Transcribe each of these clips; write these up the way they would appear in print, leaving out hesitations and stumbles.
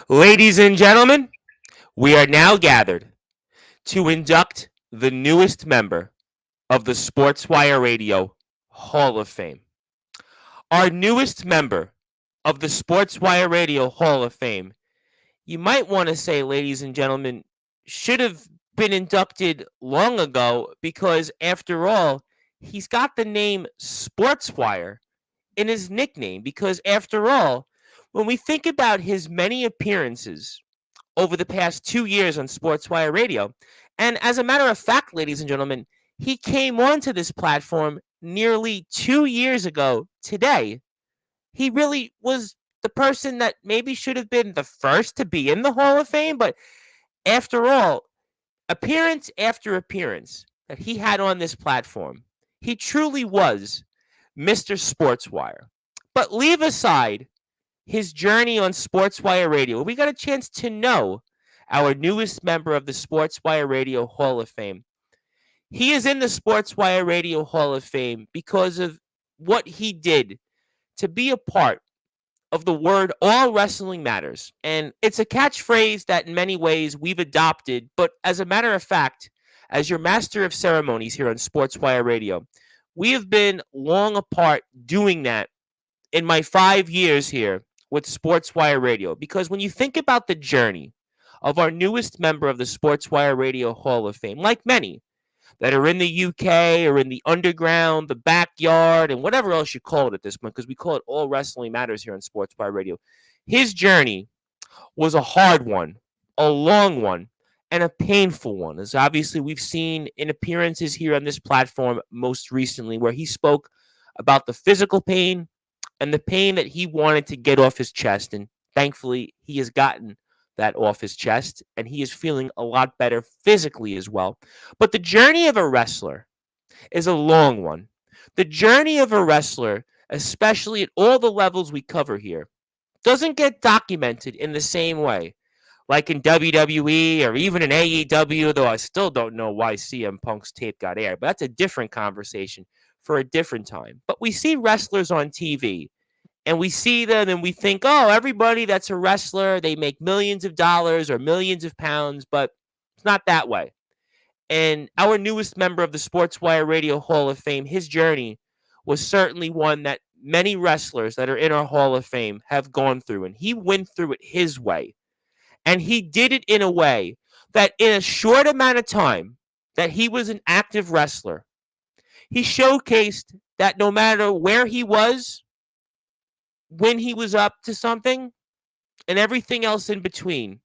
Ladies and gentlemen, we are now gathered to induct the newest member of the Sportswire Radio Hall of Fame. Our newest member of the Sportswire Radio Hall of Fame, you might want to say, ladies and gentlemen, should have been inducted long ago because, after all, he's got the name Sportswire in his nickname. Because, after all, when we think about his many appearances over the past 2 years on Sportswire Radio. And as a matter of fact, ladies and gentlemen, he came onto this platform nearly 2 years ago today. He really was the person that maybe should have been the first to be in the Hall of Fame. But after all, appearance after appearance that he had on this platform, he truly was Mr. Sportswire. But leave aside his journey on Sportswire Radio, we got a chance to know our newest member of the Sportswire Radio Hall of Fame. He is in the Sportswire Radio Hall of Fame because of what he did to be a part of the word all wrestling matters. And it's a catchphrase that in many ways we've adopted, but as a matter of fact, as your master of ceremonies here on Sportswire Radio, we have been long apart doing that in my 5 years here with Sportswire Radio. Because when you think about the journey of our newest member of the Sportswire Radio Hall of Fame, like many that are in the UK or in the underground, the backyard, and whatever else you call it at this point, because we call it All Wrestling Matters here on Sportswire Radio, his journey was a hard one, a long one, and a painful one. As obviously we've seen in appearances here on this platform most recently, where he spoke about the physical pain and the pain that he wanted to get off his chest. And thankfully, he has gotten that off his chest, and he is feeling a lot better physically as well. But the journey of a wrestler is a long one. The journey of a wrestler, especially at all the levels we cover here, doesn't get documented in the same way like in WWE or even in AEW, though I still don't know why CM Punk's tape got aired. But that's a different conversation for a different time. But we see wrestlers on TV, and we see them and we think, oh, everybody that's a wrestler, they make millions of dollars or millions of pounds, but it's not that way. And our newest member of the Sportswire Radio Hall of Fame, his journey was certainly one that many wrestlers that are in our Hall of Fame have gone through. And he went through it his way. And he did it in a way that in a short amount of time that he was an active wrestler, he showcased that no matter where he was, when he was up to something, and everything else in between,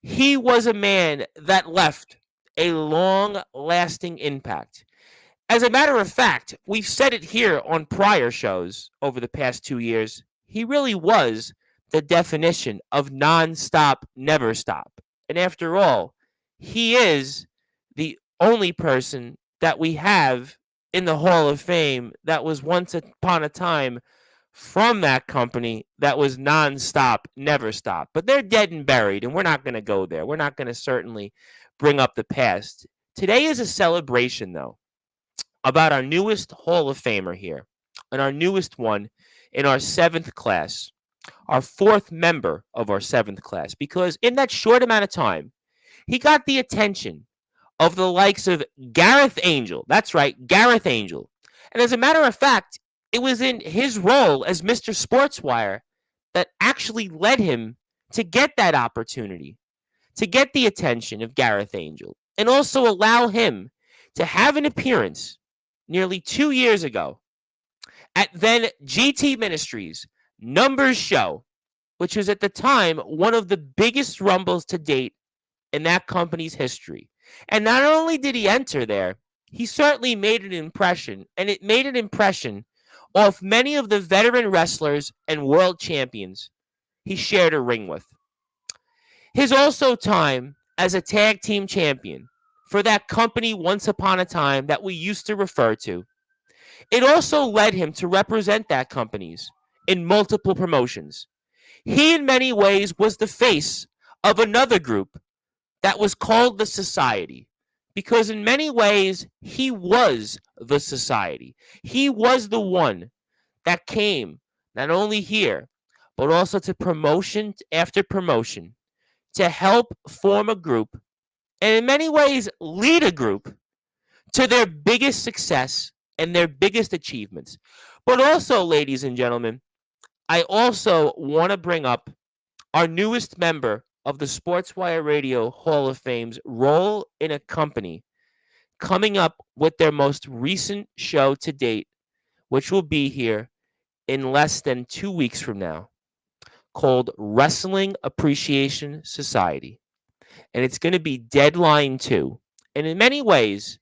he was a man that left a long-lasting impact. As a matter of fact, we've said it here on prior shows over the past 2 years, he really was the definition of non-stop, never stop. And after all, he is the only person that we have in the Hall of Fame that was once upon a time from that company that was non-stop, never stop. But they're dead and buried, and we're not going to go there. We're not going to certainly bring up the past. Today is a celebration, though, about our newest Hall of Famer here, and our newest one in our seventh class, our fourth member of our seventh class, because in that short amount of time, he got the attention of the likes of Gareth Angel. That's right, Gareth Angel. And as a matter of fact, it was in his role as Mr. Sportswire that actually led him to get that opportunity, to get the attention of Gareth Angel, and also allow him to have an appearance nearly 2 years ago at then GT Ministries Numbers Show, which was at the time one of the biggest rumbles to date in that company's history. And not only did he enter there, he certainly made an impression, and it made an impression off many of the veteran wrestlers and world champions he shared a ring with. His also time as a tag team champion for that company once upon a time that we used to refer to, it also led him to represent that companies in multiple promotions. He in many ways was the face of another group that was called the Society, because in many ways he was the Society. He was the one that came not only here, but also to promotion after promotion to help form a group and in many ways lead a group to their biggest success and their biggest achievements. But also, ladies and gentlemen, I also want to bring up our newest member of the Sportswire Radio Hall of Fame's role in a company coming up with their most recent show to date, which will be here in less than 2 weeks from now, called Wrestling Appreciation Society. And it's going to be Deadline 2. And in many ways,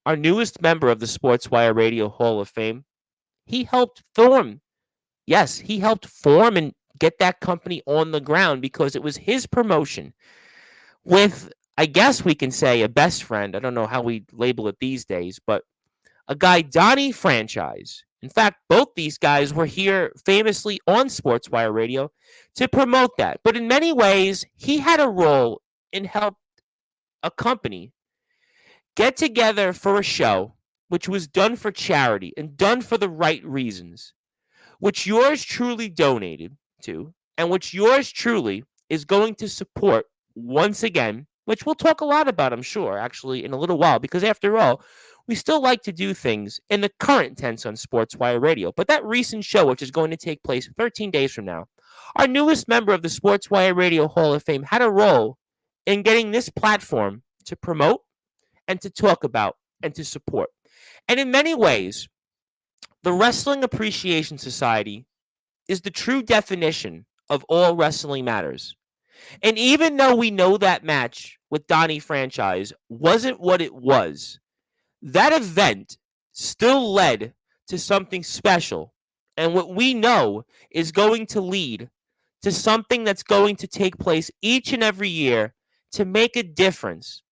our newest member of the Sportswire Radio Hall of Fame, he helped form, yes, he helped form and get that company on the ground because it was his promotion with, I guess we can say, a best friend. I don't know how we label it these days, but a guy, Donnie Franchise. In fact, both these guys were here famously on Sportswire Radio to promote that. But in many ways, he had a role in help a company get together for a show which was done for charity and done for the right reasons, which yours truly donated to, and which yours truly is going to support once again, which we'll talk a lot about, I'm sure, actually, in a little while, because after all, we still like to do things in the current tense on Sportswire Radio. But that recent show, which is going to take place 13 days from now, our newest member of the Sportswire Radio Hall of Fame had a role in getting this platform to promote and to talk about and to support. And in many ways, the Wrestling Appreciation Society is the true definition of all wrestling matters. And even though we know that match with Donnie Franchise wasn't what it was, that event still led to something special. And what we know is going to lead to something that's going to take place each and every year to make a difference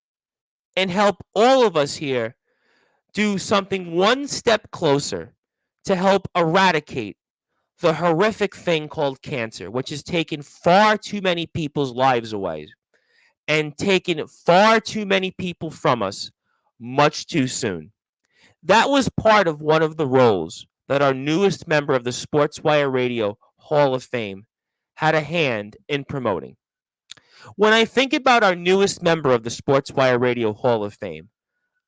and help all of us here do something one step closer to help eradicate the horrific thing called cancer, which has taken far too many people's lives away and taken far too many people from us much too soon. That was part of one of the roles that our newest member of the Sportswire Radio Hall of Fame had a hand in promoting. When I think about our newest member of the Sportswire Radio Hall of Fame,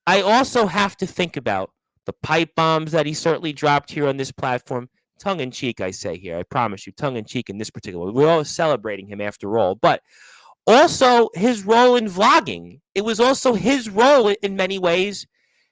I also have to think about the pipe bombs that he certainly dropped here on this platform. Tongue in cheek, I say here. I promise you, tongue in cheek in this particular. We're all celebrating him after all. But also his role in vlogging. It was also his role in many ways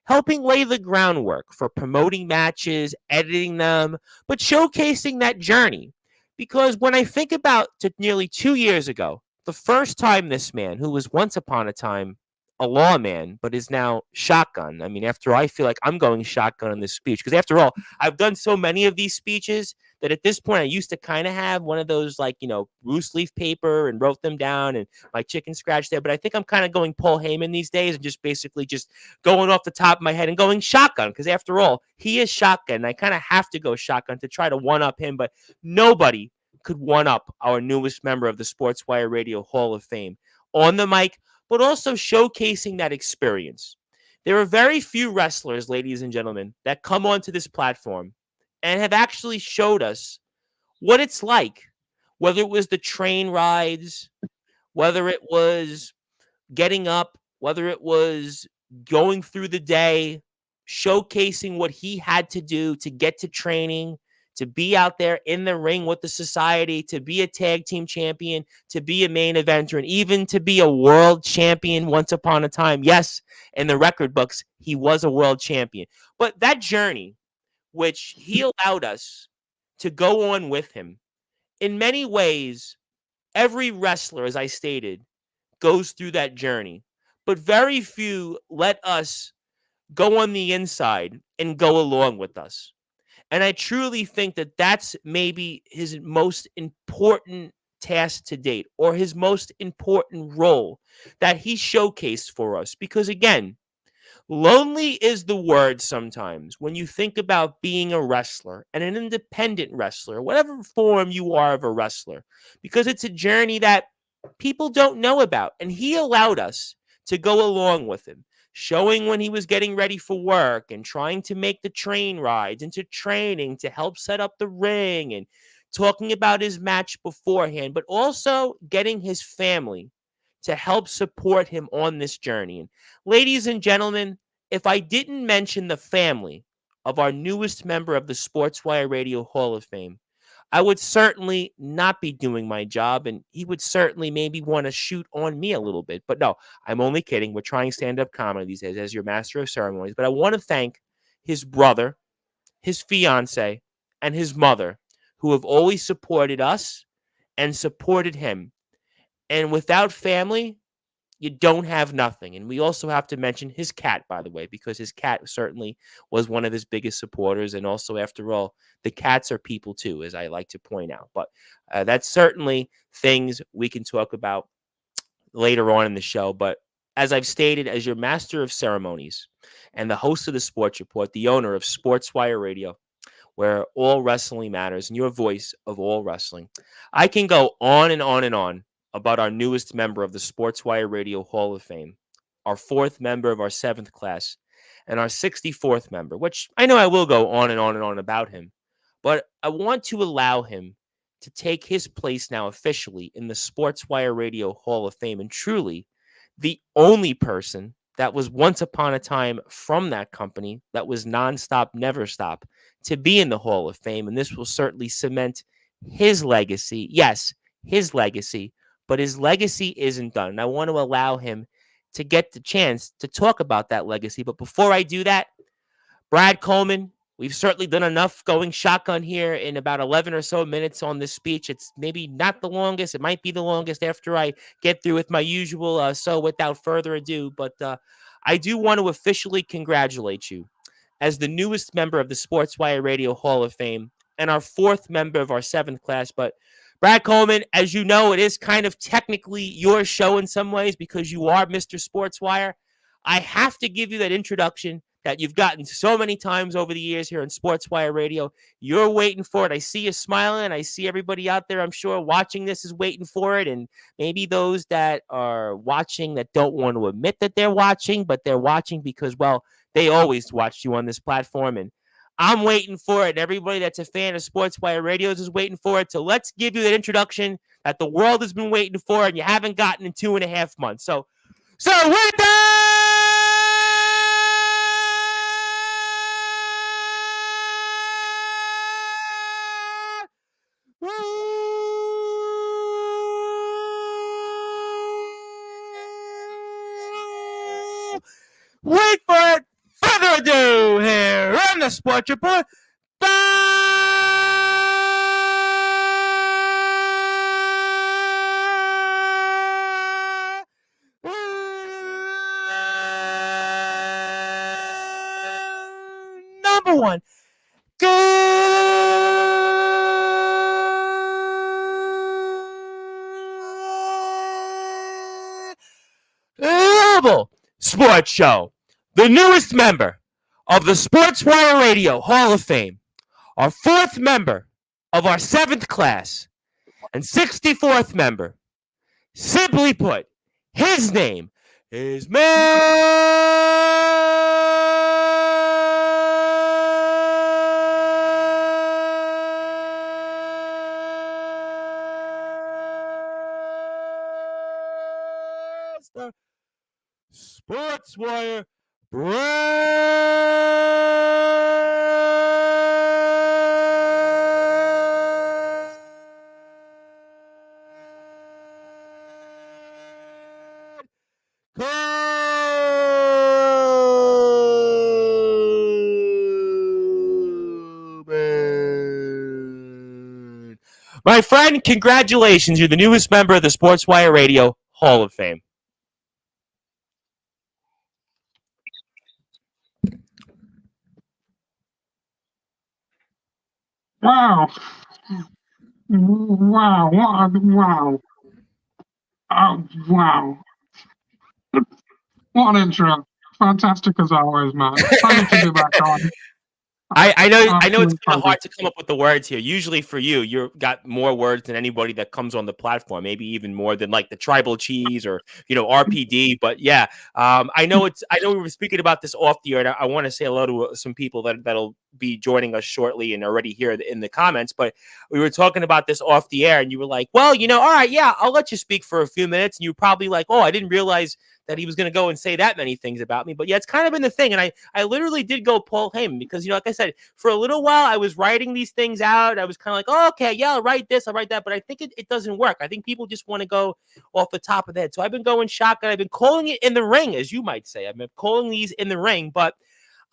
helping lay the groundwork for promoting matches, editing them, but showcasing that journey. Because when I think about to nearly 2 years ago, the first time this man, who was once upon a time a lawman, but is now shotgun. I mean, after all, I feel like I'm going shotgun in this speech because after all, I've done so many of these speeches that at this point I used to kind of have one of those like, loose leaf paper and wrote them down and my chicken scratch there. But I think I'm kind of going Paul Heyman these days and just basically just going off the top of my head and going shotgun because after all, he is shotgun. I kind of have to go shotgun to try to one up him, but nobody could one up our newest member of the Sportswire Radio Hall of Fame on the mic, but also showcasing that experience. There are very few wrestlers, ladies and gentlemen, that come onto this platform and have actually showed us what it's like, whether it was the train rides, whether it was getting up, whether it was going through the day, showcasing what he had to do to get to training, to be out there in the ring with the society, to be a tag team champion, to be a main eventer, and even to be a world champion once upon a time. Yes, in the record books, he was a world champion. But that journey, which he allowed us to go on with him, in many ways, every wrestler, as I stated, goes through that journey. But very few let us go on the inside and go along with us. And I truly think that that's maybe his most important task to date or his most important role that he showcased for us. Because again, lonely is the word sometimes when you think about being a wrestler and an independent wrestler, whatever form you are of a wrestler, because it's a journey that people don't know about. And he allowed us to go along with him, showing when he was getting ready for work and trying to make the train rides into training to help set up the ring and talking about his match beforehand, but also getting his family to help support him on this journey. And ladies and gentlemen, if I didn't mention the family of our newest member of the Sportswire Radio Hall of Fame, I would certainly not be doing my job, and he would certainly maybe want to shoot on me a little bit. But no, I'm only kidding. We're trying stand-up comedy these days as your master of ceremonies. But I want to thank his brother, his fiance, and his mother, who have always supported us and supported him. And without family, you don't have nothing. And we also have to mention his cat, by the way, because his cat certainly was one of his biggest supporters. And also, after all, the cats are people too, as I like to point out. But that's certainly things we can talk about later on in the show. But as I've stated, as your master of ceremonies and the host of the Sports Report, the owner of Sportswire Radio, where all wrestling matters and your voice of all wrestling, I can go on and on and on about our newest member of the Sportswire Radio Hall of Fame, our fourth member of our seventh class, and our 64th member, which I know I will go on and on and on about him, but I want to allow him to take his place now officially in the Sportswire Radio Hall of Fame, and truly the only person that was once upon a time from that company that was nonstop, never stop, to be in the Hall of Fame. And this will certainly cement his legacy. Yes, his legacy, but his legacy isn't done. And I want to allow him to get the chance to talk about that legacy. But before I do that, Brad Coleman, we've certainly done enough going shotgun here in about 11 or so minutes on this speech. It's maybe not the longest. It might be the longest after I get through with my usual. So without further ado, but I do want to officially congratulate you as the newest member of the Sportswire Radio Hall of Fame and our fourth member of our seventh class. But Brad Coleman, as you know, it is kind of technically your show in some ways because you are Mr. Sportswire. I have to give you that introduction that you've gotten so many times over the years here on Sportswire Radio. You're waiting for it. I see you smiling. I see everybody out there, I'm sure, watching this is waiting for it. And maybe those that are watching that don't want to admit that they're watching, but they're watching because, well, they always watched you on this platform. And I'm waiting for it. And everybody that's a fan of Sportswire Radios is waiting for it. So let's give you that introduction that the world has been waiting for and you haven't gotten in 2.5 months. So with that, wait for it. Further ado here on the Sports Report. Number one. Global Sports Show. The newest member of the Sportswire Radio Hall of Fame, our fourth member of our seventh class, and 64th member. Simply put, his name is Mr. Sportswire Coleman. My friend, congratulations. You're the newest member of the Sportswire Radio Hall of Fame. Wow. Wow. Wow. Oh, wow. What an intro. Fantastic as always, man. Funny to be back on. I know it's kind of hard to come up with the words here. Usually for you, you've got more words than anybody that comes on the platform, maybe even more than like the tribal cheese or, RPD. But yeah, I know we were speaking about this off the air, and I want to say hello to some people that'll be joining us shortly and already here in the comments. But we were talking about this off the air, and you were like, well, all right, yeah, I'll let you speak for a few minutes. And you were probably like, oh, I didn't realize that he was going to go and say that many things about me. But yeah, it's kind of been the thing. And I literally did go Paul Heyman because, like I said, for a little while, I was writing these things out. I was kind of like, oh, okay, yeah, I'll write this, I'll write that. But I think it doesn't work. I think people just want to go off the top of the head. So I've been going shotgun. I've been calling it in the ring, as you might say. I've been calling these in the ring. But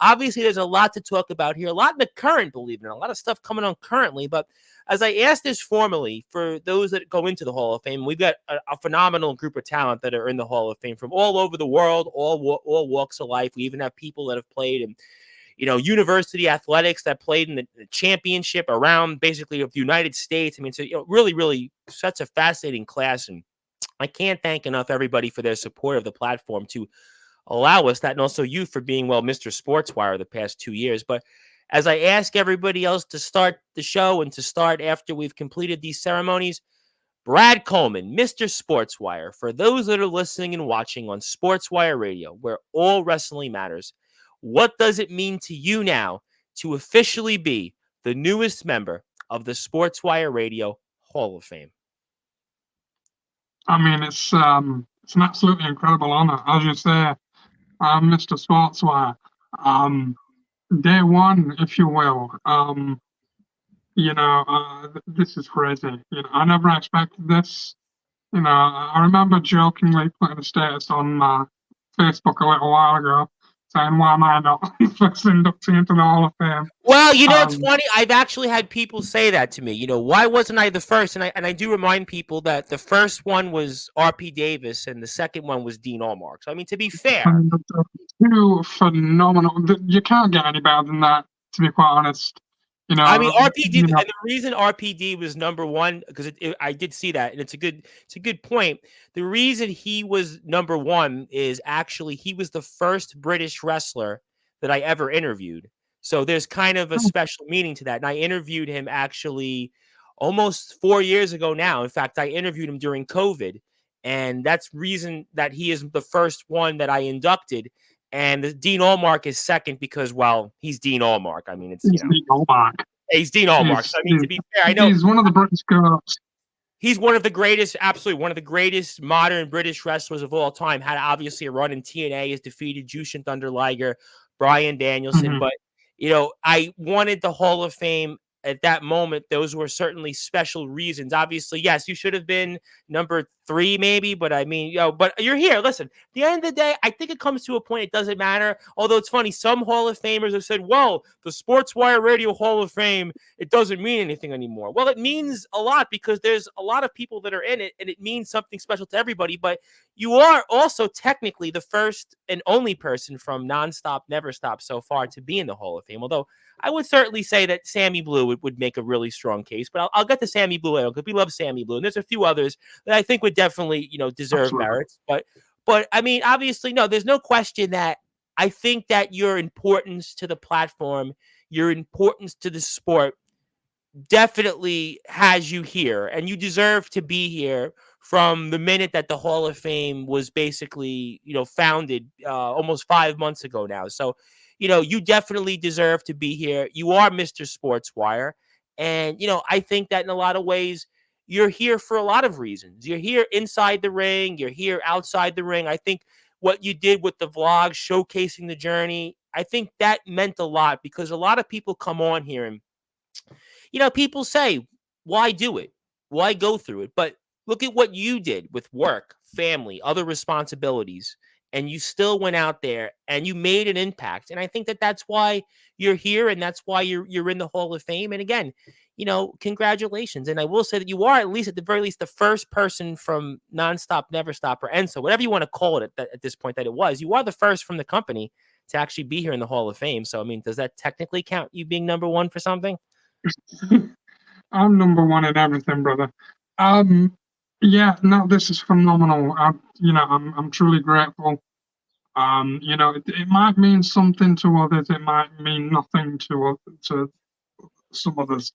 obviously, there's a lot to talk about here. A lot in the current, believe it or not. A lot of stuff coming on currently. But as I asked this formally, for those that go into the Hall of Fame, we've got a phenomenal group of talent that are in the Hall of Fame from all over the world, all walks of life. We even have people that have played in, university athletics, that played in the championship around basically of the United States. I mean, so really, really such a fascinating class. And I can't thank enough everybody for their support of the platform to allow us that, and also you for being, Mr. Sportswire the past 2 years. But as I ask everybody else to start the show and to start after we've completed these ceremonies, Brad Coleman, Mr. Sportswire, for those that are listening and watching on Sportswire Radio, where all wrestling matters, what does it mean to you now to officially be the newest member of the Sportswire Radio Hall of Fame? I mean, it's an absolutely incredible honor. As you say, Mr. Sportswire, day one, if you will. This is crazy. I never expected this. I remember jokingly putting a status on my Facebook a little while ago saying, why am I not the first inductee into the Hall of Fame? Well, it's funny. I've actually had people say that to me. Why wasn't I the first? And I do remind people that the first one was R.P. Davis and the second one was Dean Allmark. So, I mean, to be fair. And the two phenomenal. You can't get any better than that, to be quite honest. I mean, RPD, and the reason RPD was number one, because I did see that, and it's a good point. The reason he was number one is actually he was the first British wrestler that I ever interviewed. So there's kind of a special meaning to that. And I interviewed him actually almost 4 years ago now. In fact, I interviewed him during COVID, and that's reason that he is the first one that I inducted. And Dean Allmark is second because, he's Dean Allmark. I mean, Dean Allmark. He's Dean Allmark. So, I mean, to be fair, I know he's one of the British girls. He's one of the greatest, absolutely one of the greatest modern British wrestlers of all time. Had obviously a run in TNA, has defeated Jushin Thunder Liger, Bryan Danielson. But, I wanted the Hall of Fame at that moment. Those were certainly special reasons. Obviously, yes, you should have been number 3 maybe, but I mean, but you're here. Listen, at the end of the day, I think it comes to a point it doesn't matter. Although it's funny, some Hall of Famers have said, well, the Sportswire Radio Hall of Fame, it doesn't mean anything anymore. Well, it means a lot because there's a lot of people that are in it, and it means something special to everybody. But you are also technically the first and only person from Nonstop Never Stop so far to be in the Hall of Fame. Although I would certainly say that Sammy Blue would make a really strong case, but I'll get to Sammy Blue because we love Sammy Blue, and there's a few others that I think would definitely, deserve merits. But I mean, obviously, no, there's no question that I think that your importance to the platform, your importance to the sport, definitely has you here, and you deserve to be here from the minute that the Hall of Fame was basically, founded almost 5 months ago now. So, you definitely deserve to be here. You are Mr. Sportswire. And, I think that in a lot of ways, you're here for a lot of reasons. You're here inside the ring. You're here outside the ring. I think what you did with the vlog, showcasing the journey, I think that meant a lot because a lot of people come on here and, people say, why do it? Why go through it? But look at what you did with work, family, other responsibilities. And you still went out there and you made an impact. And I think that that's why you're here and that's why you're in the Hall of Fame. And again, congratulations. And I will say that you are, at least at the very least, the first person from Nonstop Never Stop or Enso, whatever you want to call it at this point that it was. You are the first from the company to actually be here in the Hall of Fame. So, I mean, does that technically count you being number one for something? I'm number one in everything, brother. Yeah, no, this is phenomenal. I'm truly grateful. It might mean something to others. It might mean nothing to some others.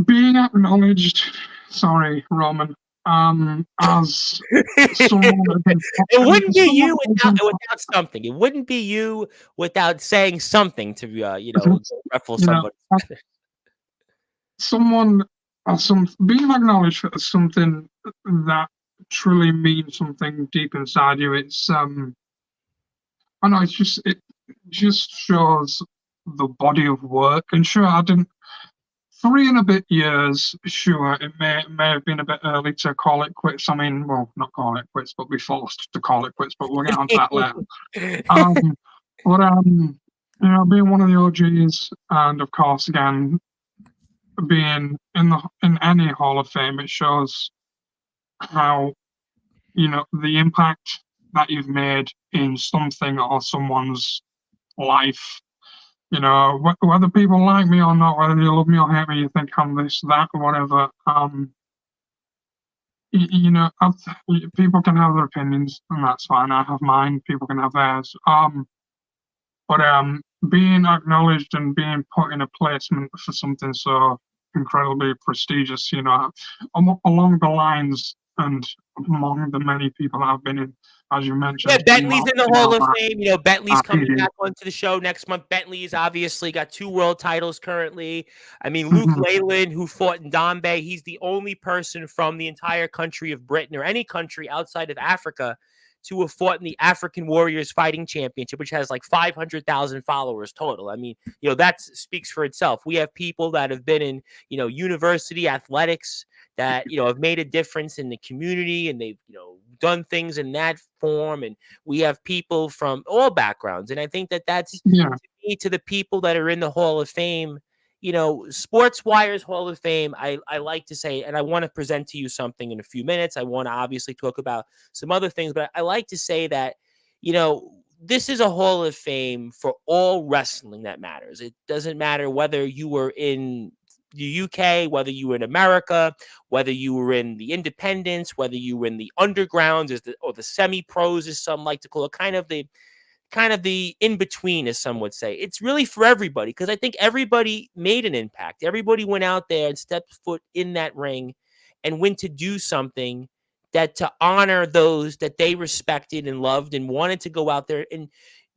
Being acknowledged, sorry, Roman. as someone has been It wouldn't be someone you has been without something. It wouldn't be you without saying something to ruffle you know, somebody's feathers. someone some being acknowledged for something that truly means something deep inside you. It's I know it just shows the body of work. And sure, I didn't 3 and a bit years. Sure, it may have been a bit early to call it quits. I mean, well, not call it quits, but be forced to call it quits. But we'll get onto that later. Um, but being one of the OGs, and of course, again, being in any Hall of Fame, it shows how the impact that you've made in something or someone's life. Whether people like me or not, whether they love me or hate me, you think I'm this, that, or whatever. People can have their opinions, and that's fine. I have mine. People can have theirs. But being acknowledged and being put in a placement for something so incredibly prestigious, along the lines and among the many people I've been in, as you Yeah, mentioned, Bentley's in the Hall of Fame. Bentley's coming PD. back onto the show next month. Bentley's obviously got 2 world titles currently. I mean, Luke Mhm. Leyland, who fought in Dombay, he's the only person from the entire country of Britain or any country outside of Africa to have fought in the African Warriors Fighting Championship, which has like 500,000 followers total. I mean, that speaks for itself. We have people that have been in, university athletics that, have made a difference in the community, and they've, done things in that form. And we have people from all backgrounds. And I think that that's, Yeah, to me, to the people that are in the Hall of Fame, Sportswire's Hall of Fame, I like to say, and I want to present to you something in a few minutes. I want to obviously talk about some other things, but I like to say that, this is a Hall of Fame for all wrestling that matters. It doesn't matter whether you were in the UK, whether you were in America, whether you were in the independents, whether you were in the undergrounds, or the semi-pros, as some like to call it, kind of the in between, as some would say. It's really for everybody, because I think everybody made an impact. Everybody went out there and stepped foot in that ring and went to do something that to honor those that they respected and loved and wanted to go out there and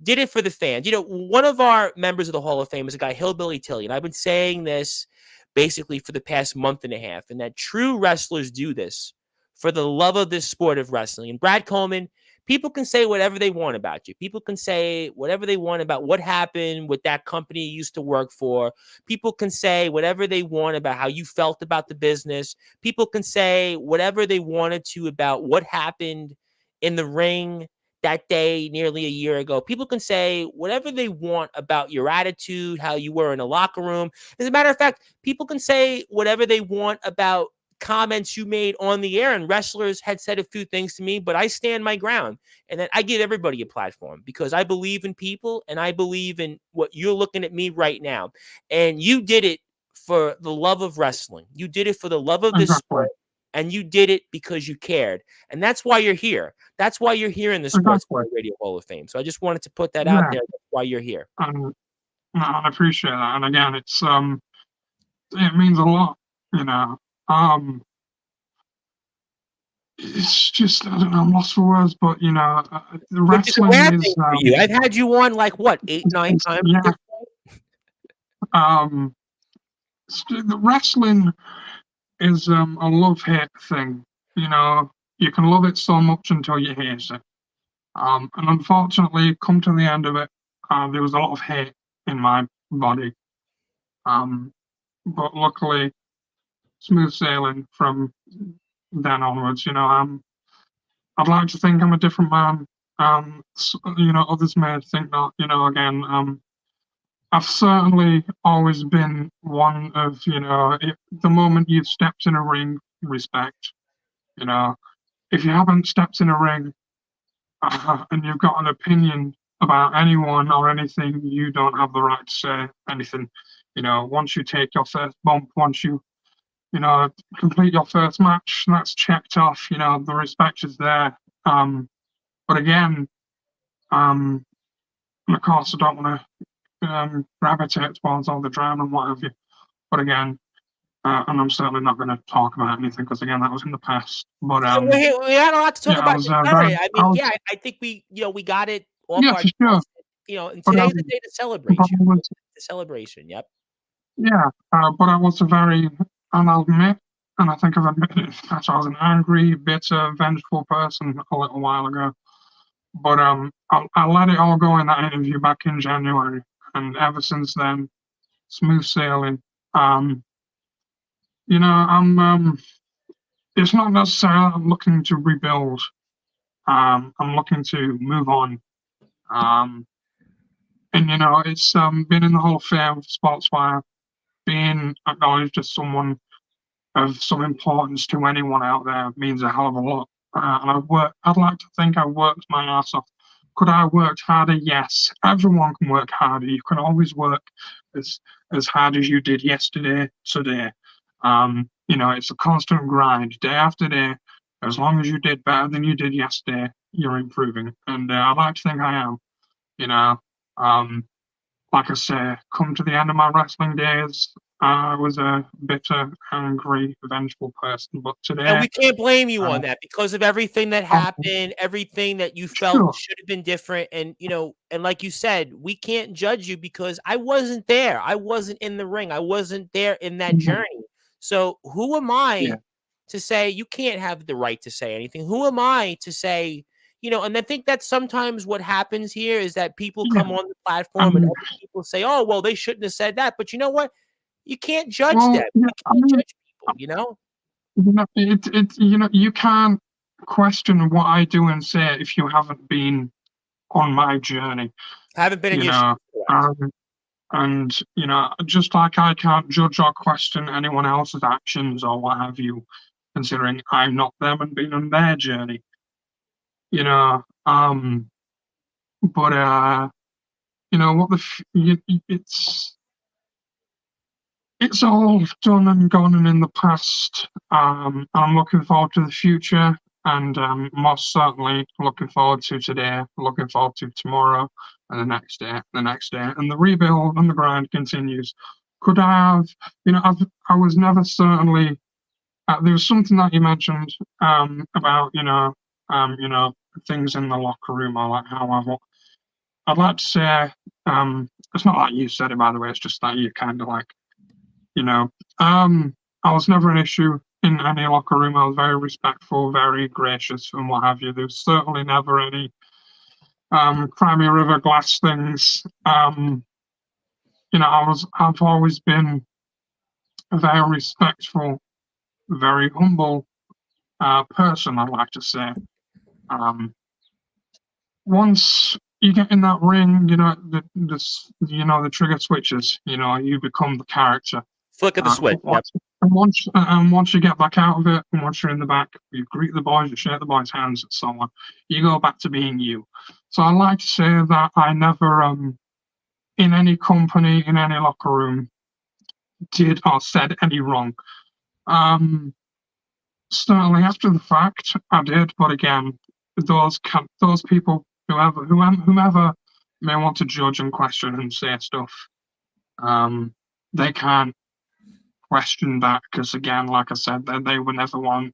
did it for the fans. One of our members of the Hall of Fame is a guy, Hillbilly Tilly, and I've been saying this basically for the past month and a half, and that true wrestlers do this for the love of this sport of wrestling. And Brad Coleman, people can say whatever they want about you. People can say whatever they want about what happened with that company you used to work for. People can say whatever they want about how you felt about the business. People can say whatever they wanted to about what happened in the ring that day nearly a year ago. People can say whatever they want about your attitude, how you were in a locker room. As a matter of fact, people can say whatever they want about comments you made on the air, and wrestlers had said a few things to me, but I stand my ground. And then I give everybody a platform because I believe in people, and I believe in what you're looking at me right now. And you did it for the love of wrestling. You did it for the love of this exactly, sport, and you did it because you cared. And that's why you're here. That's why you're here in the Sports exactly. Radio Hall of Fame. So I just wanted to put that out Yeah, there. That's why you're here. and I appreciate that. And again, it means a lot. You know, it's just I don't know. I'm lost for words, but Which is a wrestling rare is thing for you. I've had you on like what, 8, 9 times at yeah. this point? Um, the wrestling is a love hate thing. You can love it so much until you hate it. And unfortunately, come to the end of it, there was a lot of hate in my body. But luckily, smooth sailing from then onwards. I'd like to think I'm a different man. Others may think not. Again, I've certainly always been one of, the moment you've stepped in a ring, respect. You know, if you haven't stepped in a ring and you've got an opinion about anyone or anything, you don't have the right to say anything. Once you take your first bump, once you complete your first match, that's checked off. The respect is there. But again, and of course, I don't want to gravitate towards all the drama and what have you. But again, and I'm certainly not going to talk about anything because again, that was in the past. But We had a lot to talk yeah, I about was in the current. very, I I mean, was yeah, I think we got it off yeah, our for sure. chest. And But today's the day to but celebrate I you. was The celebration. Yep. yeah, but I was a very, and I'll admit, and I think I've admitted it, that I was an angry, bitter, vengeful person a little while ago. But I let it all go in that interview back in January, and ever since then, smooth sailing. Um, I'm. It's not necessarily I'm looking to rebuild. I'm looking to move on. Um, and it's been in the Hall of Fame for Sportswire, being acknowledged as someone of some importance to anyone out there means a hell of a lot. And I'd like to think I worked my ass off. Could I have worked harder? Yes. Everyone can work harder. You can always work as hard as you did yesterday, today. It's a constant grind, day after day. As long as you did better than you did yesterday, you're improving. And I'd like to think I am. You know, um, like I say, come to the end of my wrestling days, I was a bitter, angry, vengeful person. But And today, we can't blame you uh, on that because of everything that I'm happened, everything that you felt sure. should have been different. And, and like you said, we can't judge you because I wasn't there. I wasn't in the ring. I wasn't there in that Mhm. journey. So who am Yeah. I to say you can't have the right to say anything? Who am I to say, and I think that sometimes what happens here is that people Yeah. come on the I platform and mean, other people say, oh, well, they shouldn't have said that. But you know what? You can't judge them. well, yeah. You can't judge people. You can't question what I do and say if you haven't been on my journey. Haven't been in You your shoes, know, correct. um, and just like I can't judge or question anyone else's actions or what have you, considering I'm not them and been on their journey. You know, but what it's all done and gone and in the past. I'm looking forward to the future, and most certainly looking forward to today, looking forward to tomorrow, and the next day, and the rebuild and the grind continues. Could I have, I was never certainly. There was something that you mentioned about things in the locker room or like how I'd like to say it's not like you said it by the way. It's just that you kind of like you know, I was never an issue in any locker room. I was very respectful, very gracious, and what have you. There was certainly never any Crimea River glass things. I've always been a very respectful, very humble person. I'd like to say. Um, Once you get in that ring, the trigger switches. You become the character. Flick of the switch. Yep. Once you get back out of it, and once you're in the back, you greet the boys, you shake the boys' hands, and so on. You go back to being you. So I like to say that I never, in any company, in any locker room, did or said any wrong. Um, Certainly after the fact, I did, but again, those people, whomever may want to judge and question and say stuff, they can't question that because again, like I said, they were never on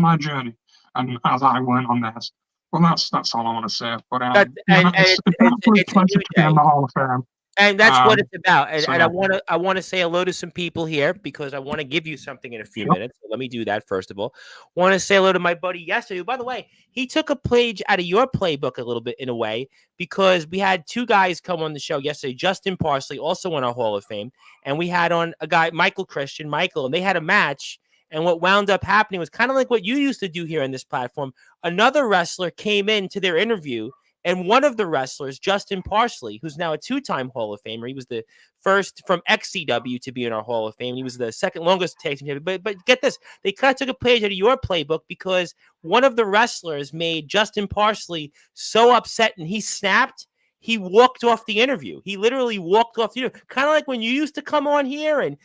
my journey, and as I weren't on theirs. Well, that's all I want to say. But That and it's an absolute it's a pleasure new to be in day. the Hall of Fame. And that's what it's about. And, So and yeah, I wanna say hello to some people here because I want to give you something in a few sure. minutes. So let me do that first of all. Want to say hello to my buddy yesterday. Who, by the way, he took a page out of your playbook a little bit in a way because we had two guys come on the show yesterday. Justin Parsley, also on our Hall of Fame, and we had on a guy, Michael Christian, and they had a match. And what wound up happening was kind of like what you used to do here on this platform. Another wrestler came into their interview and one of the wrestlers, Justin Parsley, who's now a two-time Hall of Famer, he was the first from XCW to be in our Hall of Fame. He was the second longest tag team champion. But get this, they kind of took a page out of your playbook because one of the wrestlers made Justin Parsley so upset and he snapped. He walked off the interview. He literally walked off the interview. Kind of like when you used to come on here and,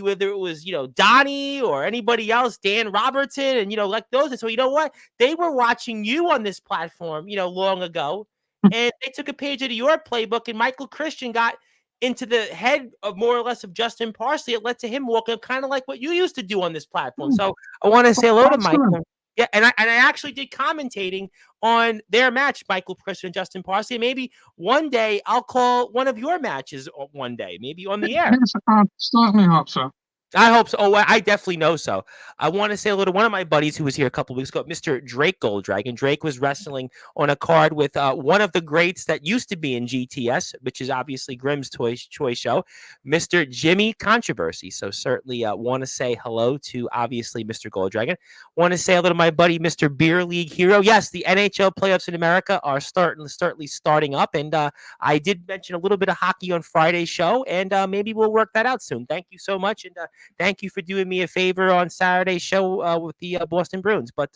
whether it was, Donnie or anybody else, Dan Robertson and, like those. And so, you know what? They were watching you on this platform, long ago, and they took a page out of your playbook, and Michael Christian got into the head of more or less of Justin Parsley. It led to him walking kind of like what you used to do on this platform. So I want to say hello to Michael. Yeah, and I actually did commentating on their match, Michael Christian and Justin Parsley. Maybe one day I'll call one of your matches one day, maybe on the air. Yes, I certainly hope so. I hope so. Oh, I definitely know so. I want to say hello to one of my buddies who was here a couple of weeks ago, Mr. Drake Golddragon. Drake was wrestling on a card with one of the greats that used to be in GTS, which is obviously Grimm's Toy Show, Mr. Jimmy Controversy. So certainly want to say hello to, obviously, Mr. Golddragon. Want to say hello to my buddy, Mr. Beer League Hero. Yes, the NHL playoffs in America are certainly starting up, and I did mention a little bit of hockey on Friday's show, and maybe we'll work that out soon. Thank you so much, and thank you for doing me a favor on Saturday's show with the Boston Bruins. But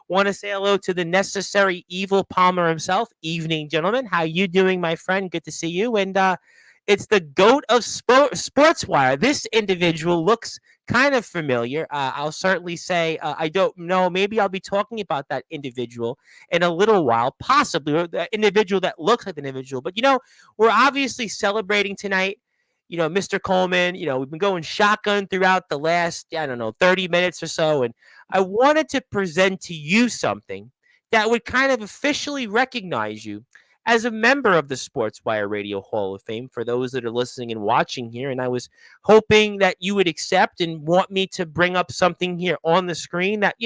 want to say hello to the necessary evil Palmer himself. Evening, gentlemen. How you doing, my friend? Good to see you. And it's the GOAT of Sportswire. This individual looks kind of familiar. I'll certainly say I don't know. Maybe I'll be talking about that individual in a little while, possibly, or the individual that looks like an individual. But, we're obviously celebrating tonight. Mr. Coleman, we've been going shotgun throughout the last, 30 minutes or so. And I wanted to present to you something that would kind of officially recognize you as a member of the Sportswire Radio Hall of Fame for those that are listening and watching here. And I was hoping that you would accept and want me to bring up something here on the screen that,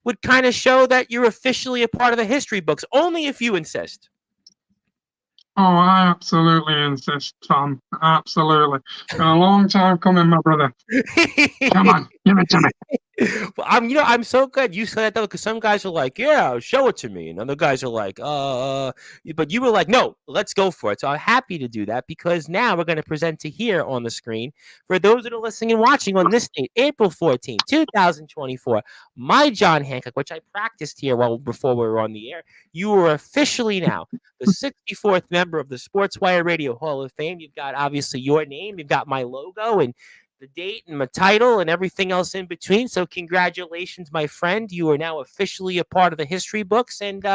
would kind of show that you're officially a part of the history books, only if you insist. Oh, I absolutely insist, Tom. Absolutely. Been a long time coming, my brother. Come on, give it to me. Well, I'm so glad you said that, though, because some guys are like, yeah, show it to me. And other guys are like, but you were like, no, let's go for it. So I'm happy to do that because now we're going to present to here on the screen for those that are listening and watching on this date, April 14, 2024, my John Hancock, which I practiced here before we were on the air. You are officially now the 64th member of the Sportswire Radio Hall of Fame. You've got obviously your name, you've got my logo, and the date and my title and everything else in between. So congratulations, my friend. You are now officially a part of the history books, and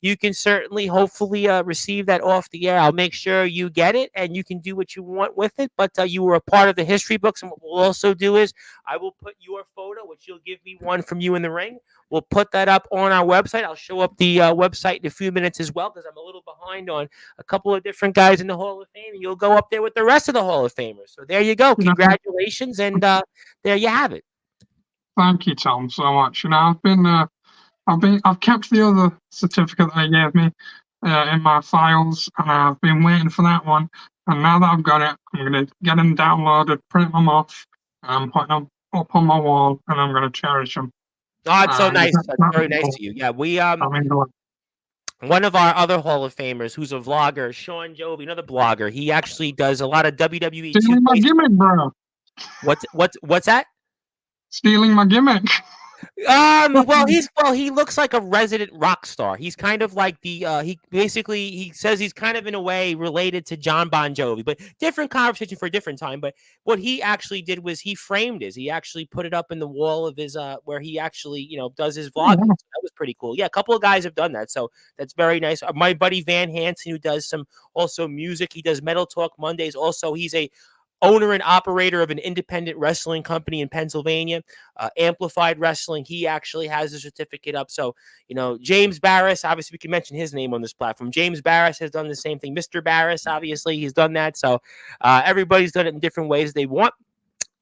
you can certainly, hopefully, receive that off the air. I'll make sure you get it, and you can do what you want with it. But you were a part of the history books, and what we'll also do is I will put your photo, which you'll give me one from you in the ring. We'll put that up on our website. I'll show up the website in a few minutes as well because I'm a little behind on a couple of different guys in the Hall of Fame. And you'll go up there with the rest of the Hall of Famers. So there you go. Congratulations, and there you have it. Thank you, Tom, so much. I've kept the other certificate that they gave me in my files, and I've been waiting for that one. And now that I've got it, I'm going to get them downloaded, print them off, and I'm putting them up on my wall, and I'm going to cherish them. Oh, it's so nice. That's very nice of you. Yeah, we one of our other Hall of Famers, who's a vlogger, Sean Jovi, another blogger. He actually does a lot of WWE. Stealing my gimmick, bro. What's that? Stealing my gimmick. Well, he looks like a resident rock star. He's kind of like he says he's kind of in a way related to John Bon Jovi, but different conversation for a different time. But what he actually did was he framed his. He actually put it up in the wall of his where he actually does his vlog. So that was pretty cool. Yeah, a couple of guys have done that, so that's very nice. My buddy Van Hansen, who does some also music, he does Metal Talk Mondays. Also, he's a owner and operator of an independent wrestling company in Pennsylvania, Amplified Wrestling. He actually has a certificate up. So, James Barris, obviously we can mention his name on this platform. James Barris has done the same thing. Mr. Barris, obviously, he's done that. So everybody's done it in different ways they want.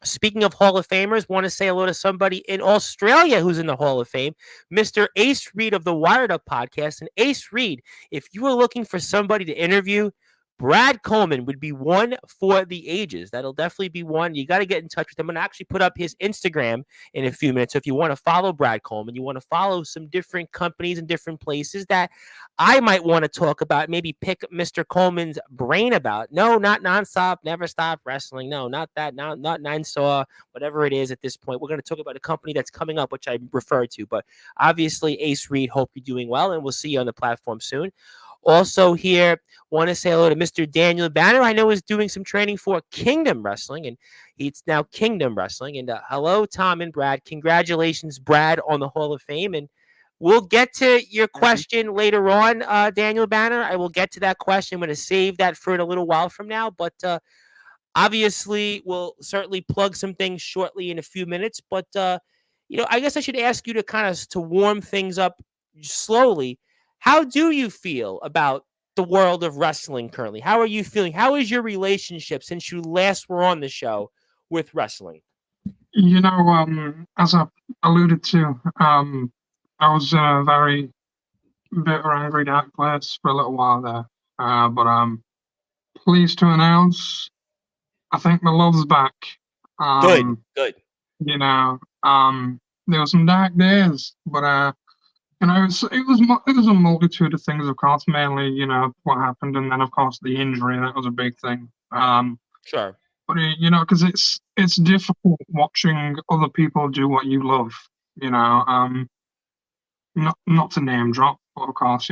Speaking of Hall of Famers, want to say hello to somebody in Australia who's in the Hall of Fame, Mr. Ace Reed of the Wired Up podcast. And Ace Reed, if you were looking for somebody to interview, Brad Coleman would be one for the ages. That'll definitely be one. You got to get in touch with him. I'm going to actually put up his Instagram in a few minutes. So if you want to follow Brad Coleman, you want to follow some different companies and different places that I might want to talk about, maybe pick Mr. Coleman's brain about. No, not Nonstop, Never Stop Wrestling. No, not that. Not Nine Saw, whatever it is at this point. We're going to talk about a company that's coming up, which I referred to. But obviously, Ace Reed, hope you're doing well, and we'll see you on the platform soon. Also here, want to say hello to Mr. Daniel Banner. I know is doing some training for Kingdom Wrestling, and it's now Kingdom Wrestling. And hello, Tom and Brad. Congratulations, Brad, on the Hall of Fame. And We'll get to your Mhm. question later on, Daniel Banner. I will get to that question. I'm going to save that for a little while from now, but obviously, we'll certainly plug some things shortly in a few minutes. But I guess I should ask you to kind of to warm things up slowly. How do you feel about the world of wrestling currently? How are you feeling? How is your relationship since you last were on the show with wrestling? As I alluded to, I was in a very bitter, angry, dark place for a little while there. But I'm pleased to announce I think my love's back. Good, Um, good. you know, there were some dark days, but it was a multitude of things, of course, mainly, what happened, and then of course the injury, that was a big thing. Sure. But because it's difficult watching other people do what you love, you know. Not to name drop, but of course,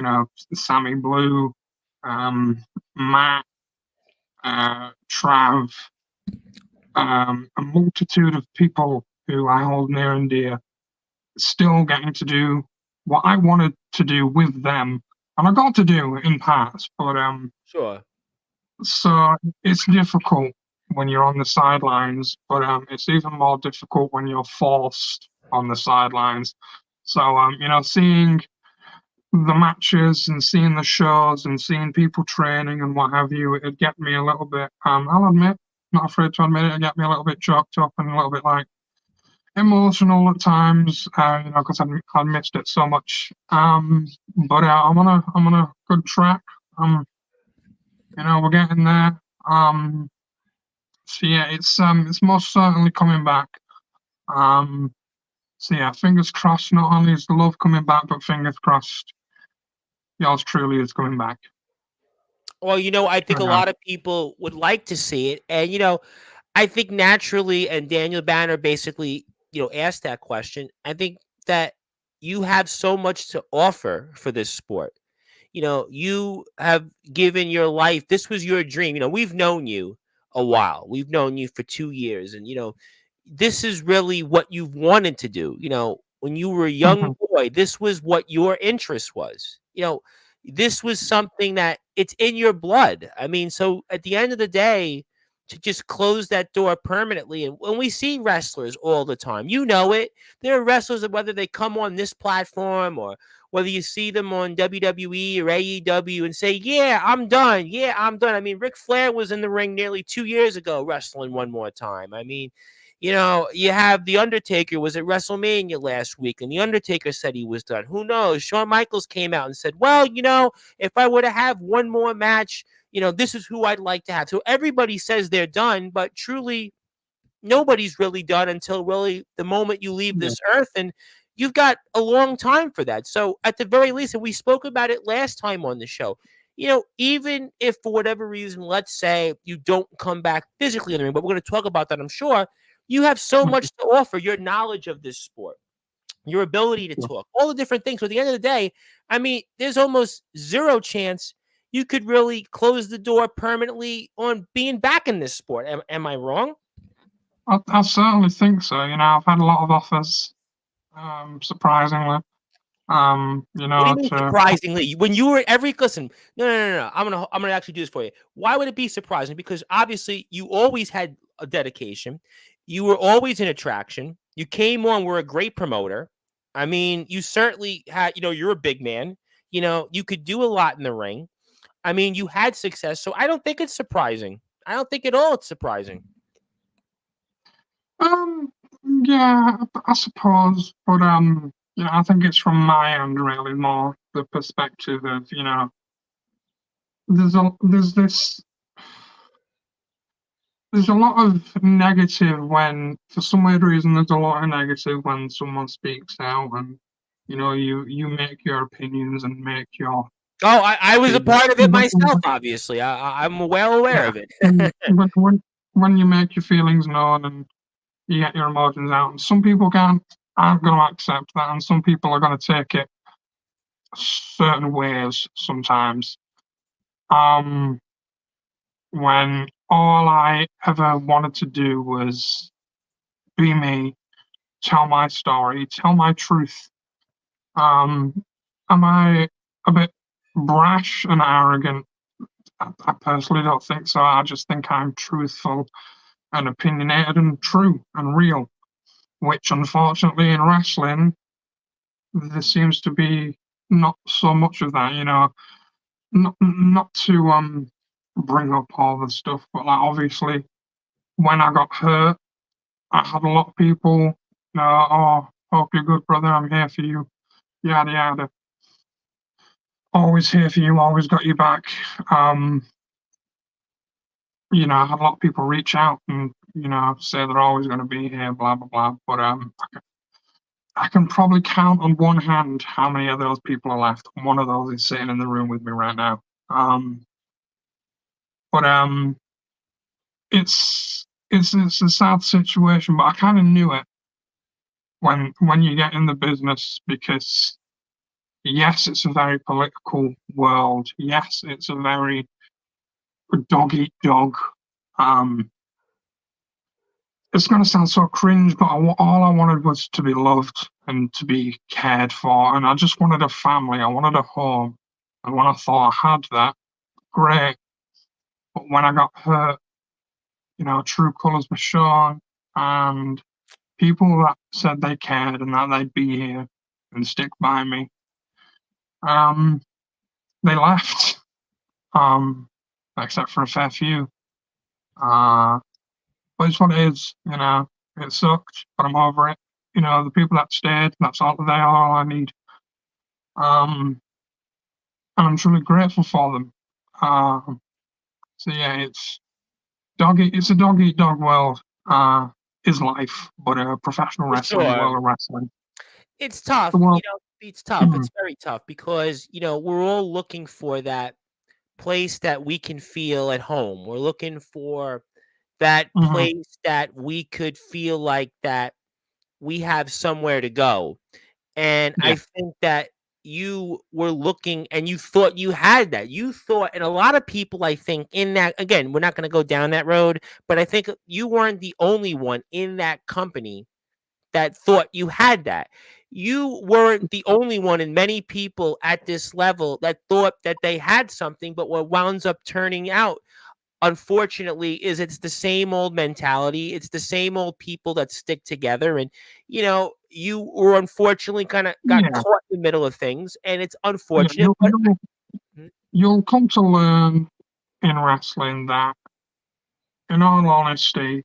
Sammy Blue, Matt, Trav, a multitude of people who I hold near and dear, still getting to do what I wanted to do with them, and I got to do in parts, but Sure. so it's difficult when you're on the sidelines, but it's even more difficult when you're forced on the sidelines. So seeing the matches and seeing the shows and seeing people training and what have you, it'd get me a little bit. I'll admit, not afraid to admit it, it'd get me a little bit choked up and a little bit like emotional at times, because I missed it so much. But I'm on a good track. We're getting there. Um, so yeah, it's most certainly coming back. Um, so yeah, fingers crossed. Not only is the love coming back, but fingers crossed, yours truly is coming back. Well, I think a lot of people would like to see it. And, I think naturally, and Daniel Banner basically, asked that question. I think that you have so much to offer for this sport. You have given your life. This was your dream. We've known you a while. We've known you for 2 years. And, this is really what you've wanted to do. When you were a young Mhm. boy, this was what your interest was. This was something that it's in your blood. I mean, so at the end of the day, to just close that door permanently. And when we see wrestlers all the time, it. There are wrestlers that whether they come on this platform or whether you see them on WWE or AEW and say, yeah, I'm done. Yeah, I'm done. I mean, Ric Flair was in the ring nearly 2 years ago wrestling one more time. I mean, you have The Undertaker was at WrestleMania last week, and The Undertaker said he was done. Who knows? Shawn Michaels came out and said, well, if I were to have one more match, this is who I'd like to have. So everybody says they're done, but truly, nobody's really done until really the moment you leave Yeah. this earth. And you've got a long time for that. So at the very least, and we spoke about it last time on the show, even if for whatever reason, let's say you don't come back physically in the ring, but we're going to talk about that, I'm sure, you have so Mhm. much to offer. Your knowledge of this sport, your ability to Yeah. talk, all the different things. So at the end of the day, I mean, there's almost zero chance you could really close the door permanently on being back in this sport. Am I wrong? I certainly think so. I've had a lot of offers, surprisingly. What do you mean To surprisingly? When you were every listen, no. I'm gonna actually do this for you. Why would it be surprising? Because obviously you always had a dedication. You were always an attraction. You came on, were a great promoter. I mean, you certainly had, you're a big man. You could do a lot in the ring. I mean, you had success. So I don't think it's surprising. I don't think at all it's surprising. um, yeah, I suppose, but I think it's from my end really more the perspective of there's a lot of negative when, for some weird reason, there's a lot of negative when someone speaks out and you make your opinions and make your Oh, I was a feelings. part of it myself, obviously. I'm well aware Yeah, of it. when you make your feelings known and you get your emotions out, and some people aren't going to accept that, and some people are going to take it certain ways sometimes. Um, when all I ever wanted to do was be me, tell my story, tell my truth, Um, am I a bit brash and arrogant? I personally don't think so. I just think I'm truthful and opinionated and true and real, which unfortunately in wrestling, there seems to be not so much of that, not to bring up all the stuff, but like obviously when I got hurt, I had a lot of people, oh, hope you're good, brother, I'm here for you, yada yada. Always here for you, always got your back. Um, I had a lot of people reach out and, say they're always going to be here, blah, blah, blah. But I can probably count on one hand how many of those people are left. One of those is sitting in the room with me right now. But it's a sad situation, but I kind of knew it when you get in the business because yes, it's a very political world. Yes, it's a very dog eat dog. It's going to sound so cringe, but all I wanted was to be loved and to be cared for, and I just wanted a family. I wanted a home, and when I thought I had that, great. But when I got hurt, true colours were shown, and people that said they cared and that they'd be here and stick by me, they left. Except for a fair few. But it's what it is, It sucked, but I'm over it. The people that stayed, that's all they are all I need. And I'm truly grateful for them. So yeah, it's a dog eat dog world, is life, but a professional For wrestling, sure. world of wrestling. It's tough, The world, it's tough. mm, It's very tough because, we're all looking for that place that we can feel at home. We're looking for that mhm, place that we could feel like that we have somewhere to go. And yeah, I think that you were looking and you thought you had that. You thought, and a lot of people, I think, in that, again, we're not going to go down that road, but I think you weren't the only one in that company that thought you had that. You weren't the only one, and many people at this level that thought that they had something, but what wound up turning out, unfortunately, is it's the same old mentality. It's the same old people that stick together. And, you were unfortunately kind of got yeah, caught in the middle of things, and it's yeah. unfortunate, but You'll come to learn in wrestling that, in all honesty,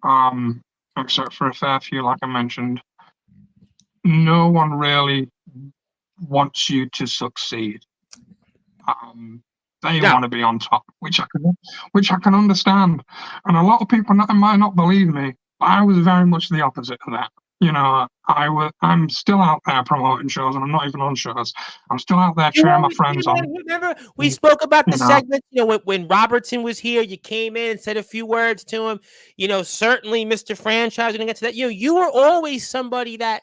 um, except for a fair few, like I mentioned, no one really wants you to succeed. Um, they no. want to be on top, which I can understand. And a lot of people might not believe me, but I was very much the opposite of that. I'm still out there promoting shows, and I'm not even on shows. I'm still out there cheering my friends on. Remember we spoke about You the know, segment, when Robertson was here, you came in and said a few words to him. Certainly Mr. Franchise, going to get to that. You were always somebody that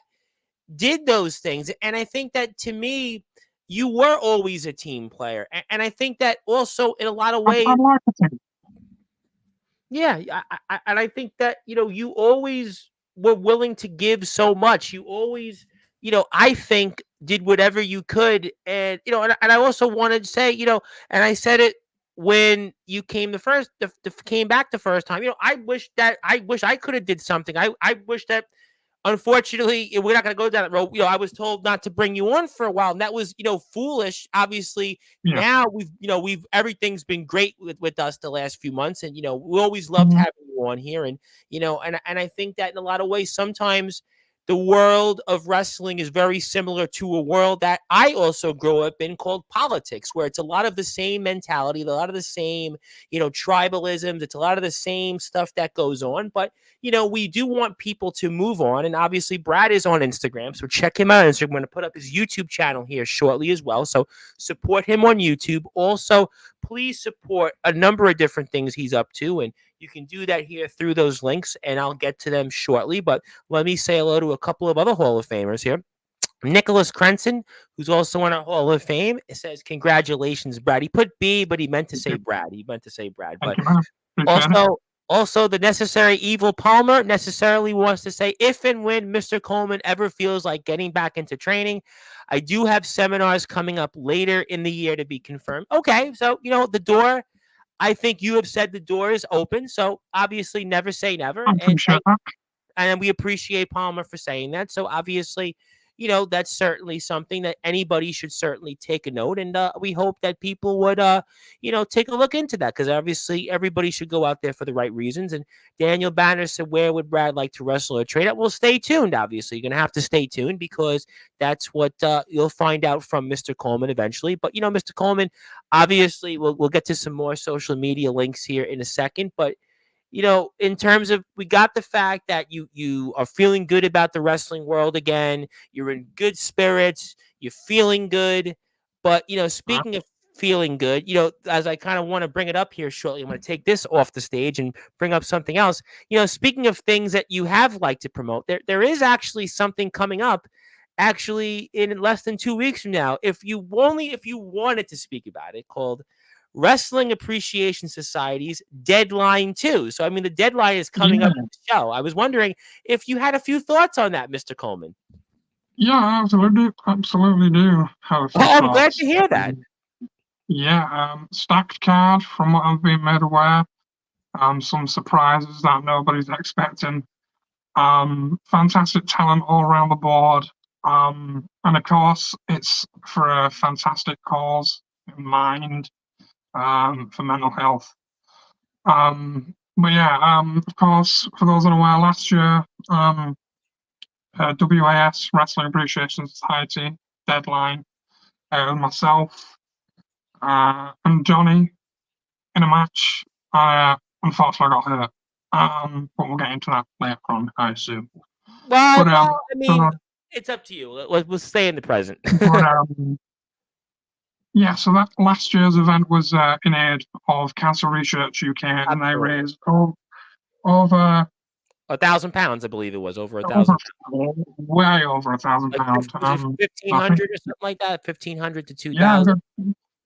did those things. And I think that, to me, you were always a team player. And I think that also in a lot of ways, I'd like to think, yeah, and I think that, you always were willing to give so much. You always, I think, did whatever you could. And, and I also wanted to say, and I said it when you came came back the first time. I wish I could have did something. I wish that, unfortunately, we're not going to go down that road. I was told not to bring you on for a while, and that was, foolish. Obviously, yeah. now we've everything's been great with us the last few months, and we always loved Mhm. having you on here, and and I think that in a lot of ways, sometimes the world of wrestling is very similar to a world that I also grew up in called politics, where it's a lot of the same mentality, a lot of the same, tribalisms. It's a lot of the same stuff that goes on, but we do want people to move on. And obviously, Brad is on Instagram. So check him out on Instagram. I'm going to put up his YouTube channel here shortly as well. So support him on YouTube. Also, please support a number of different things he's up to. And you can do that here through those links. And I'll get to them shortly. But let me say hello to a couple of other Hall of Famers here. Nicholas Crenson, who's also on our Hall of Fame, it says, "Congratulations, Brad." He put B, but he meant to say Brad. He meant to say Brad. Thank But you, man. Appreciate it. also, Also, the necessary evil Palmer necessarily wants to say if and when Mr. Coleman ever feels like getting back into training, I do have seminars coming up later in the year to be confirmed. Okay, so the door. I think you have said the door is open. So obviously, never say never, I appreciate that. and we appreciate Palmer for saying that. So obviously, that's certainly something that anybody should certainly take a note, and we hope that people would, take a look into that because obviously everybody should go out there for the right reasons. And Daniel Banner said, "Where would Brad like to wrestle or trade at?" Well, stay tuned. Obviously, you're gonna have to stay tuned because that's what you'll find out from Mr. Coleman eventually. But Mr. Coleman, obviously, we'll get to some more social media links here in a second, but in terms of we got the fact that you are feeling good about the wrestling world again, you're in good spirits, you're feeling good. But speaking of feeling good, as I kind of want to bring it up here shortly, I'm going to take this off the stage and bring up something else. Speaking of things that you have liked to promote, there is actually something coming up actually in less than 2 weeks from now. If you wanted to speak about it, called Wrestling Appreciation Society's Deadline 2. So, I mean, the deadline is coming up Yeah, in the show. I was wondering if you had a few thoughts on that, Mr. Coleman. yeah, absolutely do have a few Oh, I'm glad thoughts. to hear that. Yeah, stacked card from what I've been made aware. Some surprises that nobody's expecting. Fantastic talent all around the board. And of course, it's for a fantastic cause in mind, for mental health. But yeah, of course, for those unaware, last year, WAS Wrestling Appreciation Society deadline, myself and Johnny in a match. I unfortunately got hurt. But we'll get into that later on, I assume. Well, But I mean, it's up to you. We'll stay in the present. but yeah, so that last year's event was in aid of Cancer Research UK, and they Absolutely. raised over 1,000 pounds, I believe it was over over 1,000. way over Like £1,000. was it I think 1,500 or something like that? 1,500 to yeah, 2,000.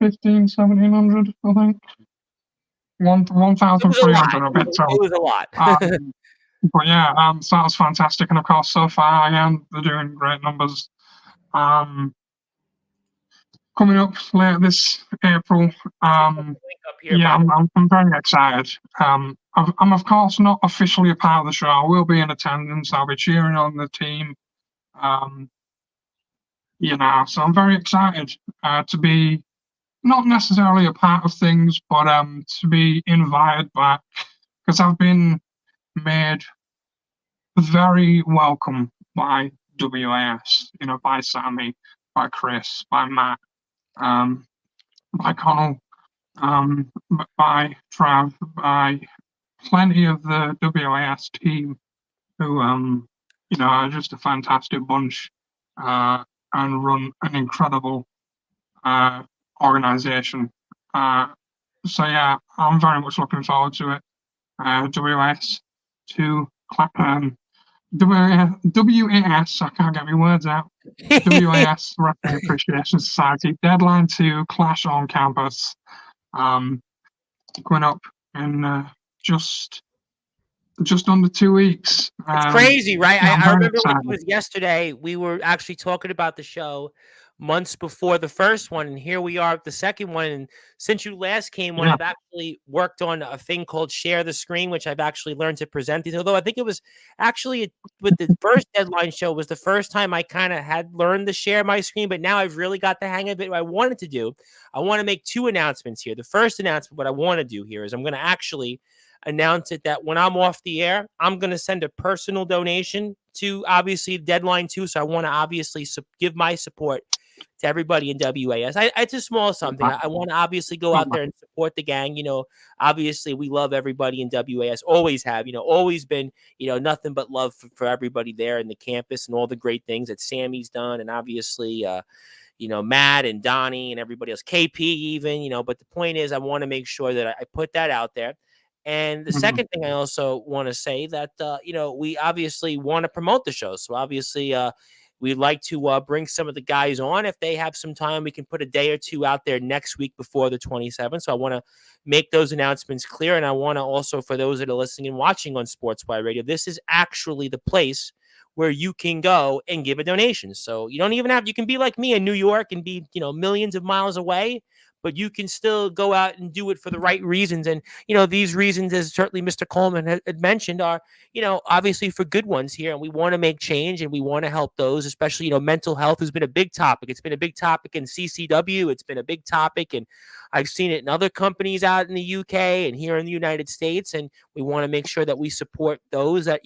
1,500, 1,700, I think. One It thousand was a three lot. hundred a bit. So It was a lot. but yeah, so that was fantastic. And of course, so far again, they're doing great numbers. Um, coming up later this April. Link up here, Yeah, by the way. I'm very excited. I'm of course not officially a part of the show. I will be in attendance. I'll be cheering on the team. Um, so I'm very excited to be not necessarily a part of things, but to be invited back because I've been made very welcome by WAS. By Sammy, by Chris, by Matt, um, by Connell, by Trav, by plenty of the WAS team who are just a fantastic bunch and run an incredible uh, organization. Uh, so yeah, I'm very much looking forward to it. WAS to WAS, I can't get my words out. WAS Wrestling Appreciation Society deadline to Clash on Campus. Going up in just under 2 weeks. It's crazy, right? Yeah, I'm I very remember like it excited. was yesterday. We were actually talking about the show months before the first one, and here we are at the second one. And since you last came on, Yeah, I've actually worked on a thing called Share the Screen, which I've actually learned to present these. Although I think it was actually with the first deadline show was the first time I kind of had learned to share my screen, but now I've really got the hang of it. What I wanted to do, I want to make two announcements here. The first announcement, what I want to do here is I'm going to actually announce it that when I'm off the air, I'm going to send a personal donation to obviously Deadline 2. So I want to obviously give my support to everybody in WAS. It's a small something. I want to obviously go out there and support the gang. Obviously we love everybody in WAS, always have, always been, nothing but love for everybody there in the campus and all the great things that Sammy's done. And obviously, Matt and Donnie and everybody else, KP even, but the point is I want to make sure that I put that out there. And the second thing I also want to say that, we obviously want to promote the show. So obviously, we'd like to bring some of the guys on. If they have some time, we can put a day or two out there next week before the 27th. So I want to make those announcements clear. And I want to also, for those that are listening and watching on Sportswire Radio, this is actually the place where you can go and give a donation. So you don't even have, you can be like me in New York and be, millions of miles away, but you can still go out and do it for the right reasons. And, these reasons, as certainly Mr. Coleman had mentioned, are, obviously for good ones here. And we want to make change and we want to help those, especially, mental health has been a big topic. It's been a big topic in CCW. It's been a big topic. And I've seen it in other companies out in the UK and here in the United States. And we want to make sure that we support those that,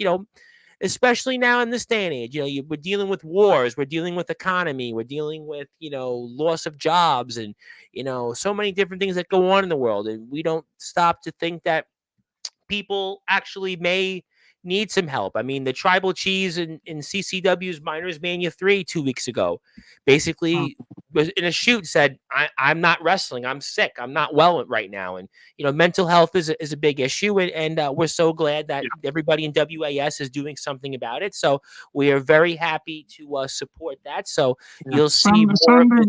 especially now in this day and age, we're dealing with wars, we're dealing with economy, we're dealing with, loss of jobs and, so many different things that go on in the world. And we don't stop to think that people actually may need some help. I mean, the tribal cheese in CCW's Miners Mania 3 2 weeks ago basically was in a shoot said, I'm not wrestling. I'm sick. I'm not well right now. And, mental health is a big issue. And we're so glad that everybody in WAS is doing something about it. So we are very happy to support that. So you'll see more.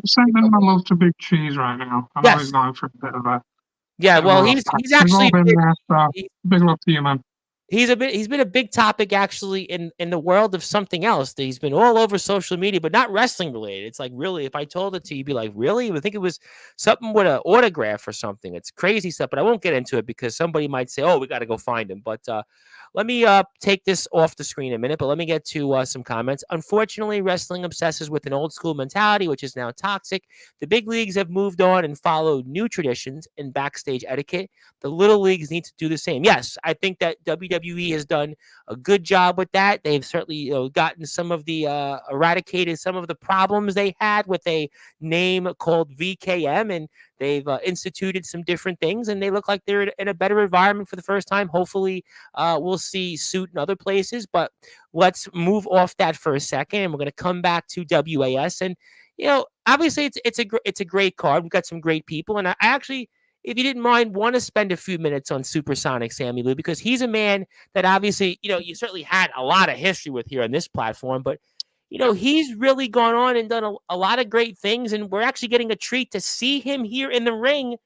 Sending my love to Big Cheese right now. I know he's going for a bit of a. Yeah, well, he's actually been there, so big love to you, man. He's been a big topic actually in the world of something else. He's been all over social media, but not wrestling related. It's like, really, if I told it to you, you'd be like, really? I think it was something with an autograph or something. It's crazy stuff, but I won't get into it because somebody might say, oh, we got to go find him. But let me take this off the screen a minute, but let me get to some comments. Unfortunately, wrestling obsesses with an old school mentality, which is now toxic. The big leagues have moved on and followed new traditions and backstage etiquette. The little leagues need to do the same. Yes, I think that WWE has done a good job with that. They've certainly gotten some of the eradicated some of the problems they had with a name called VKM, and they've instituted some different things, and they look like they're in a better environment for the first time. Hopefully, we'll see suit in other places, but let's move off that for a second, and we're going to come back to WAS. And obviously, it's a great card. We've got some great people, and I actually, if you didn't mind, want to spend a few minutes on Supersonic Sammy Lou, because he's a man that obviously, you certainly had a lot of history with here on this platform, but he's really gone on and done a lot of great things, and we're actually getting a treat to see him here in the ring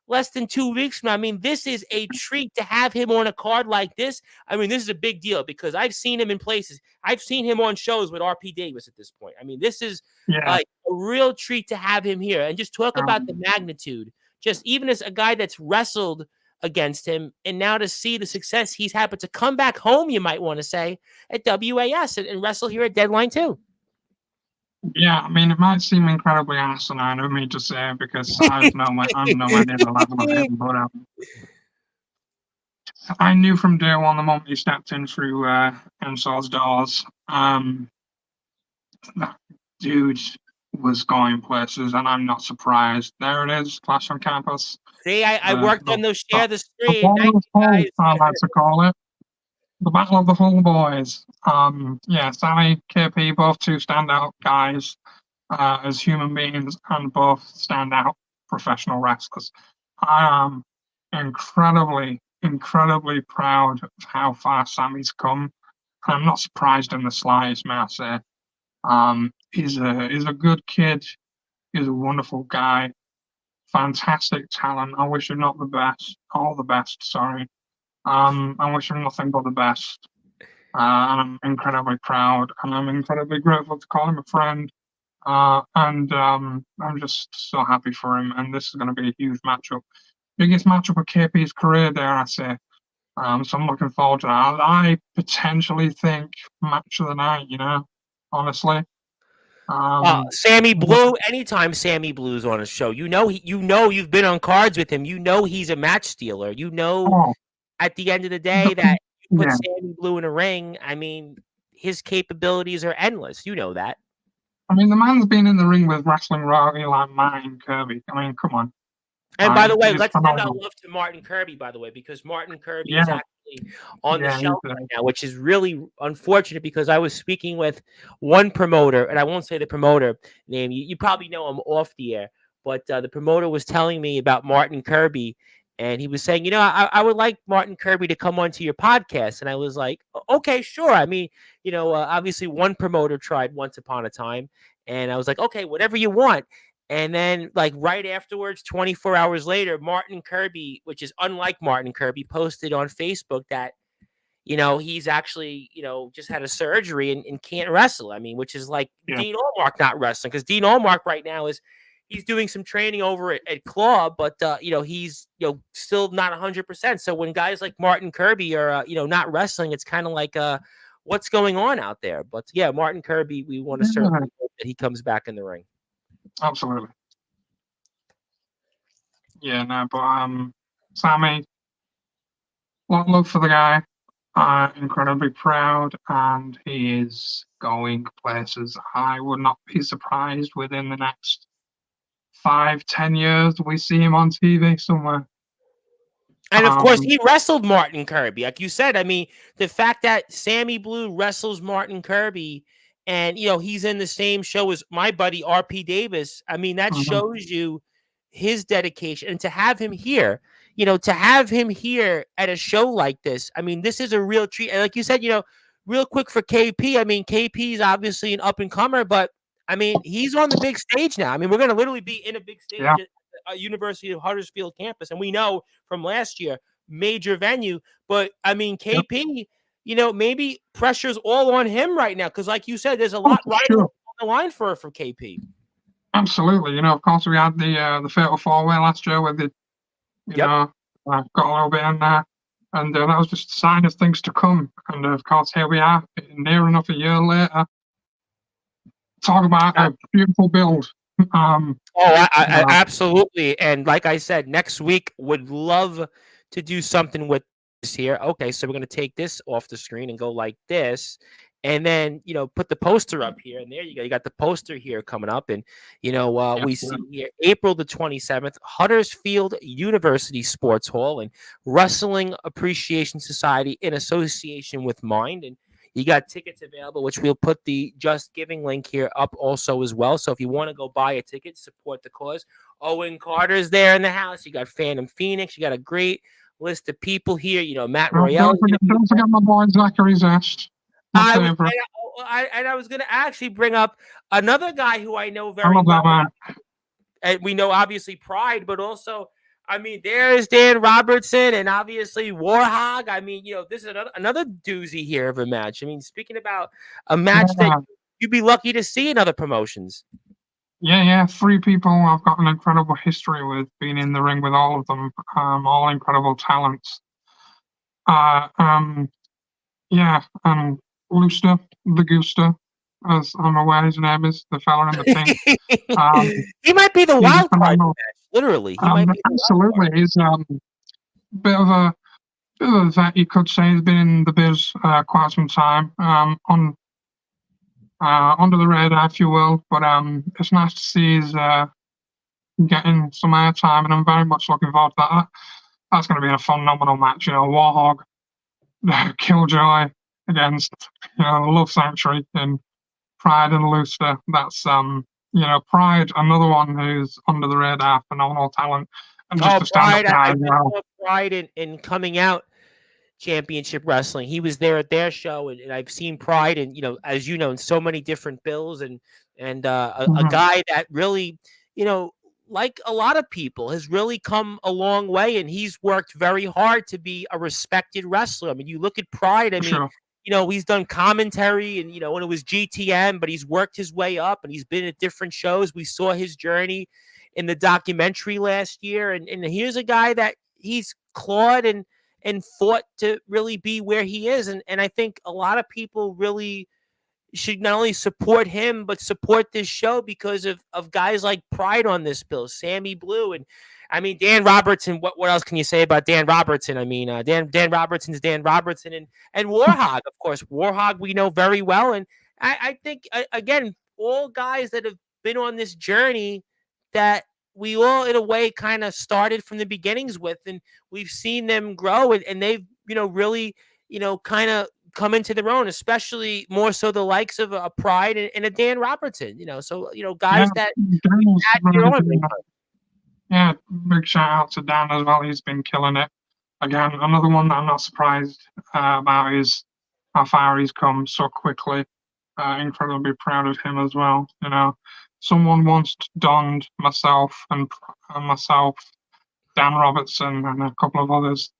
less than 2 weeks from now. I mean, this is a treat to have him on a card like this. I mean, this is a big deal because I've seen him in places. I've seen him on shows with RP Davis at this point. I mean, this is like a real treat to have him here, and just talk about the magnitude. Just even as a guy that's wrestled against him, and now to see the success he's had, but to come back home, you might want to say, at WAS and wrestle here at Deadline 2. Yeah, I mean, it might seem incredibly asinine of me to say because I'm nowhere near the level of him, but I knew from day one the moment he stepped in through MSO's doors, that dude was going places, and I'm not surprised. There it is, Clash on Campus. See, I worked on those share the screen. I like to call it. The Battle of the Hull Boys. Sammy, KP, both two standout guys as human beings, and both standout professional wrestlers. I am incredibly proud of how far Sammy's come. I'm not surprised in the slightest, may I say. He's a good kid. He's a wonderful guy. Fantastic talent. I wish him all the best, sorry. I wish him nothing but the best. And I'm incredibly proud, and I'm incredibly grateful to call him a friend. And I'm just so happy for him. And this is going to be a huge matchup. Biggest matchup of KP's career, dare I say. So I'm looking forward to that. I potentially think match of the night, honestly. Sammy Blue, anytime Sammy Blue's on a show, you've been on cards with him. He's a match stealer. At the end of the day that you put Sammy Blue in a ring, I mean, his capabilities are endless. You know that. I mean, the man's been in the ring with wrestling royalty like Martin Kirby. I mean, come on. And by the way, let's send our love to Martin Kirby, by the way, because Martin Kirby is actually on the shelf right now, which is really unfortunate because I was speaking with one promoter, and I won't say the promoter name. You probably know him off the air, but the promoter was telling me about Martin Kirby, and he was saying, I would like Martin Kirby to come onto your podcast. And I was like, okay, sure. I mean, obviously one promoter tried once upon a time, and I was like, okay, whatever you want. And then, like, right afterwards, 24 hours later, Martin Kirby, which is unlike Martin Kirby, posted on Facebook that, he's actually, just had a surgery and can't wrestle. I mean, which is like Yeah. Dean Allmark not wrestling, because Dean Allmark right now he's doing some training over at Claw, but he's still not 100%. So when guys like Martin Kirby are not wrestling, it's kind of like what's going on out there. But yeah, Martin Kirby, we want to Yeah, certainly hope that he comes back in the ring. absolutely. Yeah, no, but Sammy, lot of love for the guy. Incredibly proud, and he is going places. I would not be surprised within the next 5-10 years we see him on TV somewhere. And of course, Um, he wrestled Martin Kirby, like you said. I mean, the fact that Sammy Blue wrestles Martin Kirby, and he's in the same show as my buddy RP Davis. I mean, that mhm, shows you his dedication, and to have him here, at a show like this. I mean, this is a real treat. And like you said, real quick for KP. I mean, KP is obviously an up and comer, but I mean, he's on the big stage now. I mean, we're going to literally be in a big stage yeah, at University of Huddersfield campus, and we know from last year, major venue. But I mean, yeah, KP, maybe pressure's all on him right now, because like you said, there's a oh, lot for riding sure, on the line for KP. absolutely. Of course, we had the fatal four-way last year with the, you Yep. know, got a little bit in there, and that was just a sign of things to come. And of course, here we are, near enough a year later. Talk about a beautiful build. Oh, I Uh, absolutely. And like I said, next week would love to do something with this here. Okay, so we're going to take this off the screen and go like this. And then, put the poster up here. And there you go. You got the poster here coming up. And, yeah, we see here April the 27th, Huddersfield University Sports Hall and Wrestling Appreciation Society in association with Mind. And you got tickets available, which we'll put the Just Giving link here up also as well. So if you want to go buy a ticket, support the cause. Owen Carter's there in the house. You got Phantom Phoenix. You got a great list of people here. Matt Royale. don't forget my boy Zachary Zest, my I was, favorite. and I was going to actually bring up another guy who I know I very love that well. man. And we know obviously Pride, but also, I mean, there's Dan Robertson and obviously Warhog. I mean, this is another doozy here of a match. I mean, speaking about a match that Yeah, you'd be lucky to see in other promotions. yeah. Three people I've got an incredible history with, being in the ring with all of them. All incredible talents. Uh, um, yeah, and Luster, the Gooster, as I'm aware his name is, the fella in the pink. Um, He might be the he's wild card in the phenomenal. match. Literally, he might be the wild card. Absolutely, he's bit of a vet, you could say. He's been in the biz quite some time. Under the radar, if you will. But it's nice to see he's getting some airtime, and I'm very much looking forward to that. That's going to be a phenomenal match. Warhog, Killjoy against Love Sanctuary and Pride and Luster. That's Pride, another one who's under the radar, phenomenal talent, and just Oh, a stand-up Pride! guy I as just well. saw Pride in coming out Championship Wrestling. He was there at their show, and I've seen Pride, and as you know, in so many different bills, and a Mhm. guy that really, like a lot of people, has really come a long way, and he's worked very hard to be a respected wrestler. I mean, you look at Pride. I For mean, sure. he's done commentary, and when it was GTM, but he's worked his way up, and he's been at different shows. We saw his journey in the documentary last year, and here's a guy that he's clawed and fought to really be where he is. And I think a lot of people really should not only support him, but support this show because of guys like Pride on this bill, Sammy Blue. And I mean, Dan Robertson, what else can you say about Dan Robertson? I mean, Dan Robertson's Dan Robertson, and Warhog, of course. Warhog we know very well. And I think, again, all guys that have been on this journey that we all, in a way, kind of started from the beginnings with, and we've seen them grow, and they've, really, kind of come into their own, especially more so the likes of a Pride and a Dan Robertson, so, Yeah, guys that we've Daniel's had here really on. been Yeah, big shout out to Dan as well. He's been killing it. Again, another one that I'm not surprised about is how far he's come so quickly. Incredibly proud of him as well. You know, someone once donned myself, Dan Robertson, and a couple of others,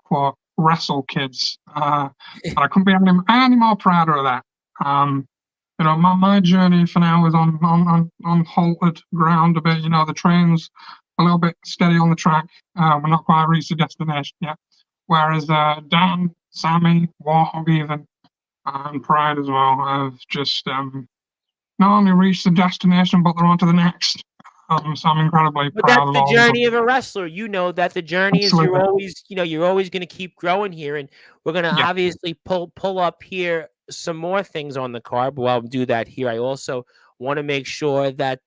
quote, wrestle kids. And I couldn't be any more prouder of that. You know, my journey for now is on halted ground a bit. You know, the train's a little bit steady on the track. We're not quite reached the destination yet. Whereas Dan, Sammy, Warhog even, and Pride as well have just not only reached the destination, but they're on to the next. So I'm incredibly But proud that's of the all of journey them. of a wrestler. You know that the journey is Absolutely. you're always going to keep growing here, and we're going to Yeah. obviously pull up here some more things on the card. But I'll do that here. I also want to make sure that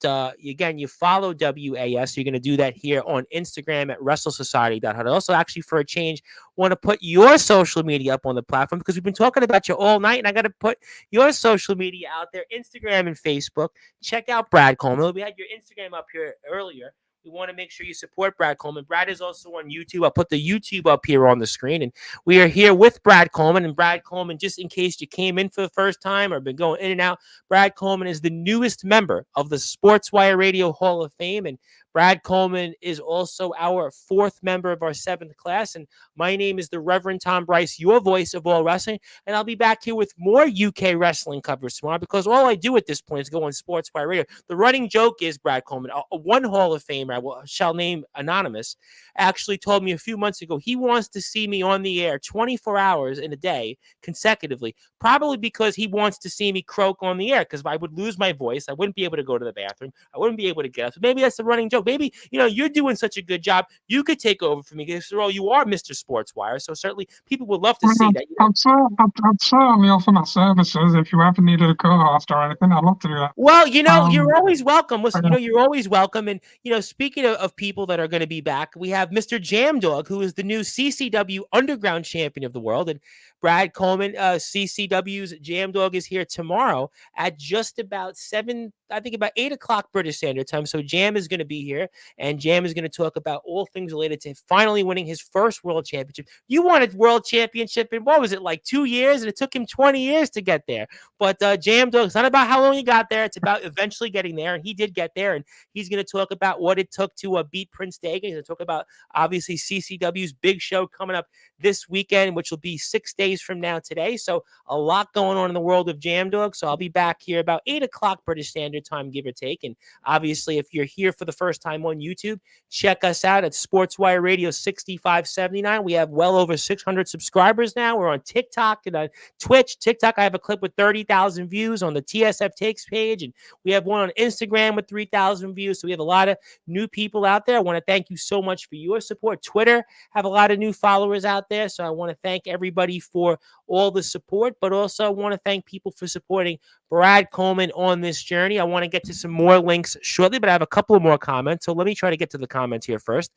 again you follow WAS. You're going to do that here on Instagram at WrestleSociety.hut. Also, actually, for a change, want to put your social media up on the platform because we've been talking about you all night, and I got to put your social media out there: Instagram and Facebook. Check out Brad Coleman. We had your Instagram up here earlier. We want to make sure you support Brad Coleman. Brad is also on YouTube. I'll put the YouTube up here on the screen. And we are here with Brad Coleman. And Brad Coleman, just in case you came in for the first time or been going in and out, Brad Coleman is the newest member of the Sportswire Radio Hall of Fame. And Brad Coleman is also our fourth member of our seventh class. And my name is the Reverend Tom Bryce, your voice of all wrestling. And I'll be back here with more UK wrestling coverage tomorrow because all I do at this point is go on Sportswire Radio. The running joke is Brad Coleman, one Hall of Famer I shall name anonymous, actually told me a few months ago he wants to see me on the air 24 hours in a day consecutively, probably because he wants to see me croak on the air because I would lose my voice. I wouldn't be able to go to the bathroom. I wouldn't be able to get up. So maybe that's the running joke. Maybe, you're doing such a good job. You could take over for me because, after all, you are Mr. Sportswire. So certainly people would love to Well, see that. I'd certainly offer my services if you ever needed a co-host or anything. I'd love to do that. Well, you're Um, always welcome. but Listen, yeah, you're always welcome. And, speaking of people that are going to be back, we have Mr. Jam Dog, who is the new CCW Underground Champion of the World. And Brad Coleman, CCW's Jam Dog, is here tomorrow at just about 7, I think about 8 o'clock British Standard Time. So Jam is going to be here, and Jam is going to talk about all things related to finally winning his first World Championship. You wanted World Championship in, what was it, like 2 years? And it took him 20 years to get there. But Jam Dog, it's not about how long he got there. It's about eventually getting there. And he did get there. And he's going to talk about what it took to beat Prince Dagan. He's going to talk about, obviously, CCW's big show coming up this weekend, which will be 6 days from now today. So a lot going on in the world of Jam Dog. So I'll be back here about 8 o'clock British Standard Time, give or take. And obviously, if you're here for the first time on YouTube, check us out at Sportswire Radio 6579. We have well over 600 subscribers now. We're on TikTok and on Twitch. TikTok, I have a clip with 30,000 views on the TSF Takes page, and we have one on Instagram with 3,000 views. So we have a lot of new people out there. I want to thank you so much for your support. Twitter have a lot of new followers out there, so I want to thank everybody for all the support, but also I want to thank people for supporting Brad Coleman on this journey. I want to get to some more links shortly, but I have a couple of more comments, so let me try to get to the comments here first.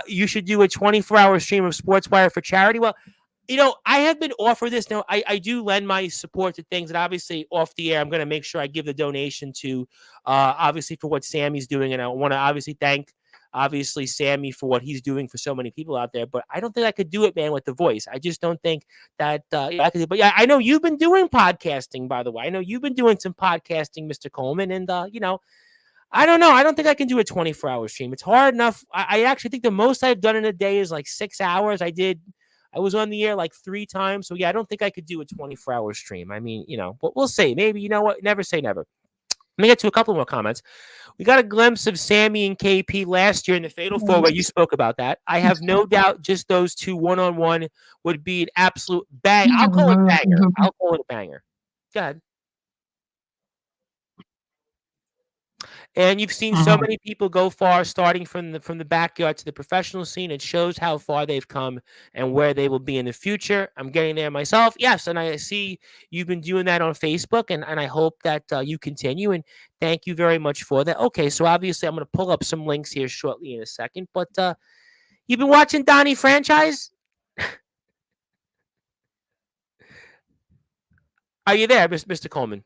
You should do a 24-hour stream of Sportswire for charity. Well, I have been offered this. Now, I do lend my support to things, and obviously off the air, I'm going to make sure I give the donation to, obviously, for what Sammy's doing, and I want to obviously thank, obviously, Sammy for what he's doing for so many people out there. But I don't think I could do it, man, with the voice. I just don't think that I could. But yeah, I know you've been doing podcasting, by the way. I know you've been doing some podcasting, Mr. Coleman, and I don't know. I don't think I can do a 24-hour stream. It's hard enough. I actually think the most I've done in a day is like 6 hours. I was on the air like 3 times. So, yeah, I don't think I could do a 24-hour stream. I mean, but we'll see. Maybe, you know what? Never say never. Let me get to a couple more comments. We got a glimpse of Sammy and KP last year in the Fatal 4-Way. You spoke about that. I have no doubt just those two one-on-one would be an absolute bang. I'll call it banger. I'll call it a banger. Go ahead. And you've seen so many people go far, starting from the backyard to the professional scene. It shows how far they've come and where they will be in the future. I'm getting there myself. Yes, and I see you've been doing that on Facebook, and I hope that you continue. And thank you very much for that. Okay, so obviously I'm going to pull up some links here shortly in a second. But you've been watching Donnie Franchise? Are you there, Mr. Coleman?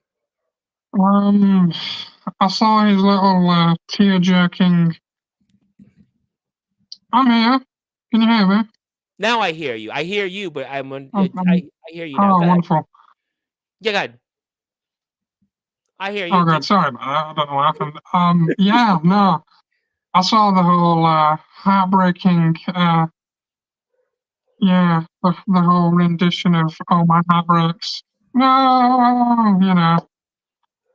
I saw his little tear-jerking I'm here. Can you hear me? Now I hear you. I hear you, but I'm, I hear you now. oh, Go ahead. wonderful. Yeah, go ahead. I hear Oh, you. God, sorry about that. I don't know what happened. Yeah, no. I saw the whole heartbreaking, yeah, the whole rendition of "Oh My Heart Breaks." No,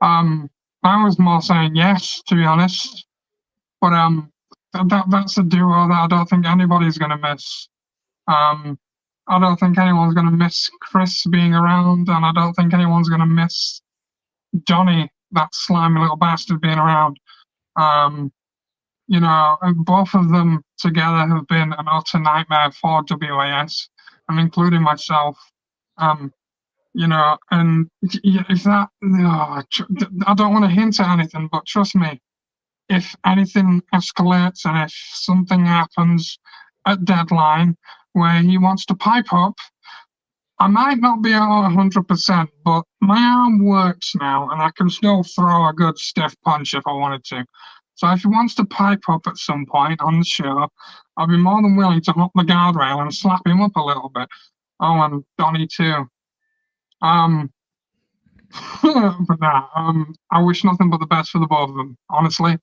um, I was more saying yes, to be honest. But that's a duo that I don't think anybody's gonna miss. Um, I don't think anyone's gonna miss Chris being around, and I don't think anyone's gonna miss Johnny, that slimy little bastard, being around. Um, and both of them together have been an utter nightmare for WAS, and including myself. Um, and if that, I don't want to hint at anything, but trust me, if anything escalates and if something happens at deadline where he wants to pipe up, I might not be at 100%, but my arm works now and I can still throw a good stiff punch if I wanted to. So if he wants to pipe up at some point on the show, I'll be more than willing to hop the guardrail and slap him up a little bit. Oh, and Donnie too. Um, but nah, I wish nothing but the best for the both of them. Honestly,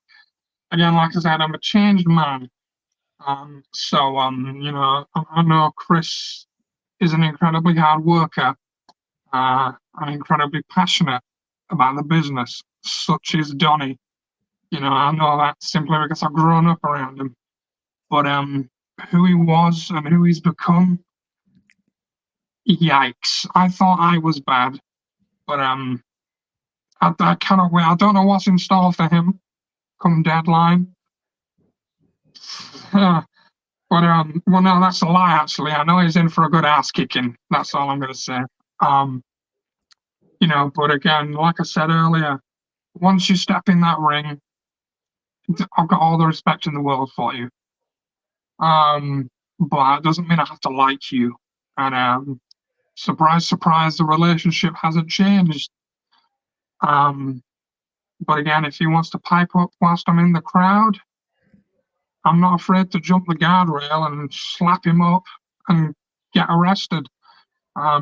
again, like I said, I'm a changed man. I know Chris is an incredibly hard worker, and incredibly passionate about the business, such is Donny. I know that simply because I've grown up around him. But who he was and who he's become, yikes! I thought I was bad, but I cannot wait. I don't know what's in store for him come deadline. Well, no, that's a lie. Actually, I know he's in for a good ass kicking. That's all I'm going to say. Um, but again, like I said earlier, once you step in that ring, I've got all the respect in the world for you. But it doesn't mean I have to like you. And surprise, surprise, the relationship hasn't changed. Um, but again, if he wants to pipe up whilst I'm in the crowd, I'm not afraid to jump the guardrail and slap him up and get arrested.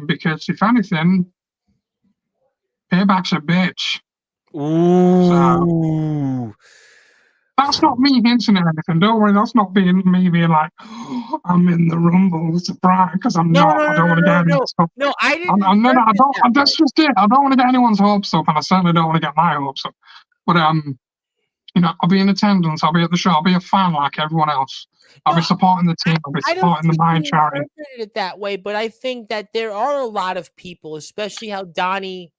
Because if anything, payback's a bitch. So Ooh. that's not me hinting at anything. Don't worry, that's not being me being like, oh, I'm in the rumble, surprise, because I'm No, not. no, I no, don't want to get no, any no, stuff. no. I didn't No, no, interpret I it don't. that That's way. just it. I don't want to get anyone's hopes up, and I certainly don't want to get my hopes up. But I'll be in attendance. I'll be at the show. I'll be a fan like everyone else. I'll No, be supporting the team. I'll be I don't supporting the think Mind you charity. interpreted it that way, but I think that there are a lot of people, especially how Donnie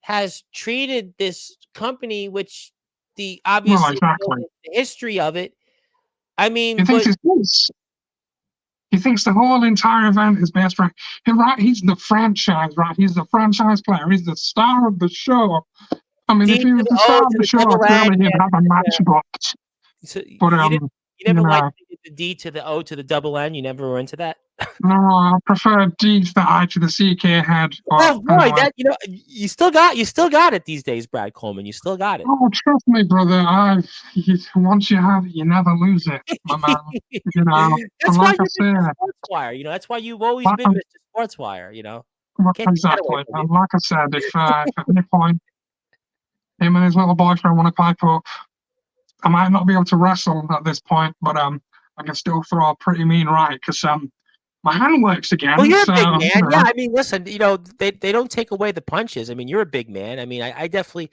has treated this company, which the Well, obviously exactly. the history of it. I He mean, thinks but it's this. He thinks the whole entire event is based around him, right? He's the franchise, right? He's the franchise player. He's the star of the show. I mean, D if he to was the the O star of to the the show, double N, clearly he'd yeah, have a match booked. so But you never liked the D to the O to the double N. You never were into that. no, I prefer D to the I to the CK head. But Oh boy, anyway, that you still got it these days, Brad Coleman. You still got it. oh, trust me, brother. Once you have it, you never lose it, my man. And That's why like I you're say, Mr. Sportswire. That's why you've always like been Mr. Sportswire. Can't take that away exactly. from you. And like I said, if at any point him and his little boyfriend want to pipe up, I might not be able to wrestle at this point, but I can still throw a pretty mean right because my hand works Well, again. you're a So big man. Yeah, I mean, listen, they don't take away the punches. I mean, you're a big man. I mean, I definitely,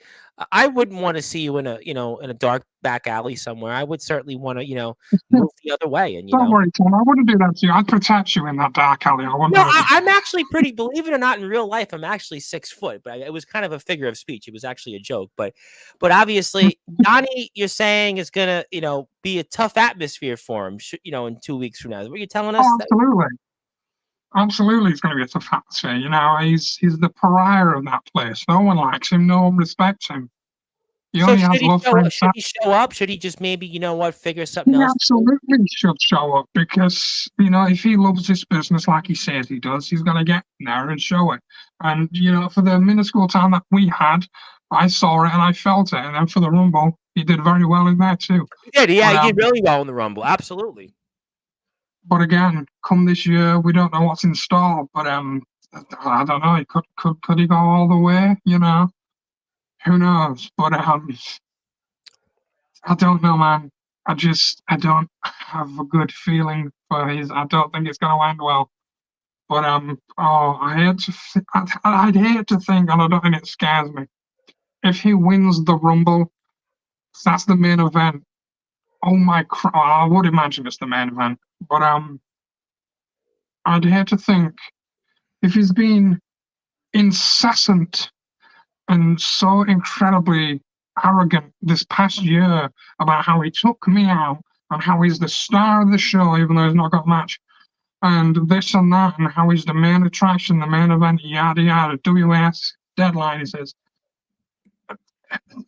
I wouldn't want to see you in a dark back alley somewhere. I would certainly want to, move the other way. And don't worry, Tom. I wouldn't do that to you. I'd protect you in that dark alley. I wouldn't no, hurt you. I'm actually pretty. Believe it or not, in real life, I'm actually 6 foot. But it was kind of a figure of speech. It was actually a joke. But obviously, Donnie, you're saying is gonna, be a tough atmosphere for him. In 2 weeks from now. What you're telling us? Oh, absolutely. Absolutely, it's going to be a tough atmosphere. He's the pariah of that place. No one likes him. No one respects him. He So only has love for should himself. he show up? Should he just maybe, figure something He else to do? absolutely should show up because if he loves this business like he says he does, he's going to get in there and show it. And for the minuscule time that we had, I saw it and I felt it. And then for the Rumble, he did very well in there too. He did. Yeah, But he did really well in the Rumble. Absolutely. But again, come this year, we don't know what's in store. But I don't know. He could he go all the way? You know, who knows? But I don't know, man. I don't have a good feeling for his. I don't think it's going to end well. But oh, I'd hate to think, and I don't think it scares me. If he wins the Rumble, that's the main event. Oh my crap! I would imagine it's the main event. But I'd hate to think if he's been incessant and so incredibly arrogant this past year about how he took me out and how he's the star of the show, even though he's not got a match, and this and that, and how he's the main attraction, the main event, yada yada, WS deadline. He says,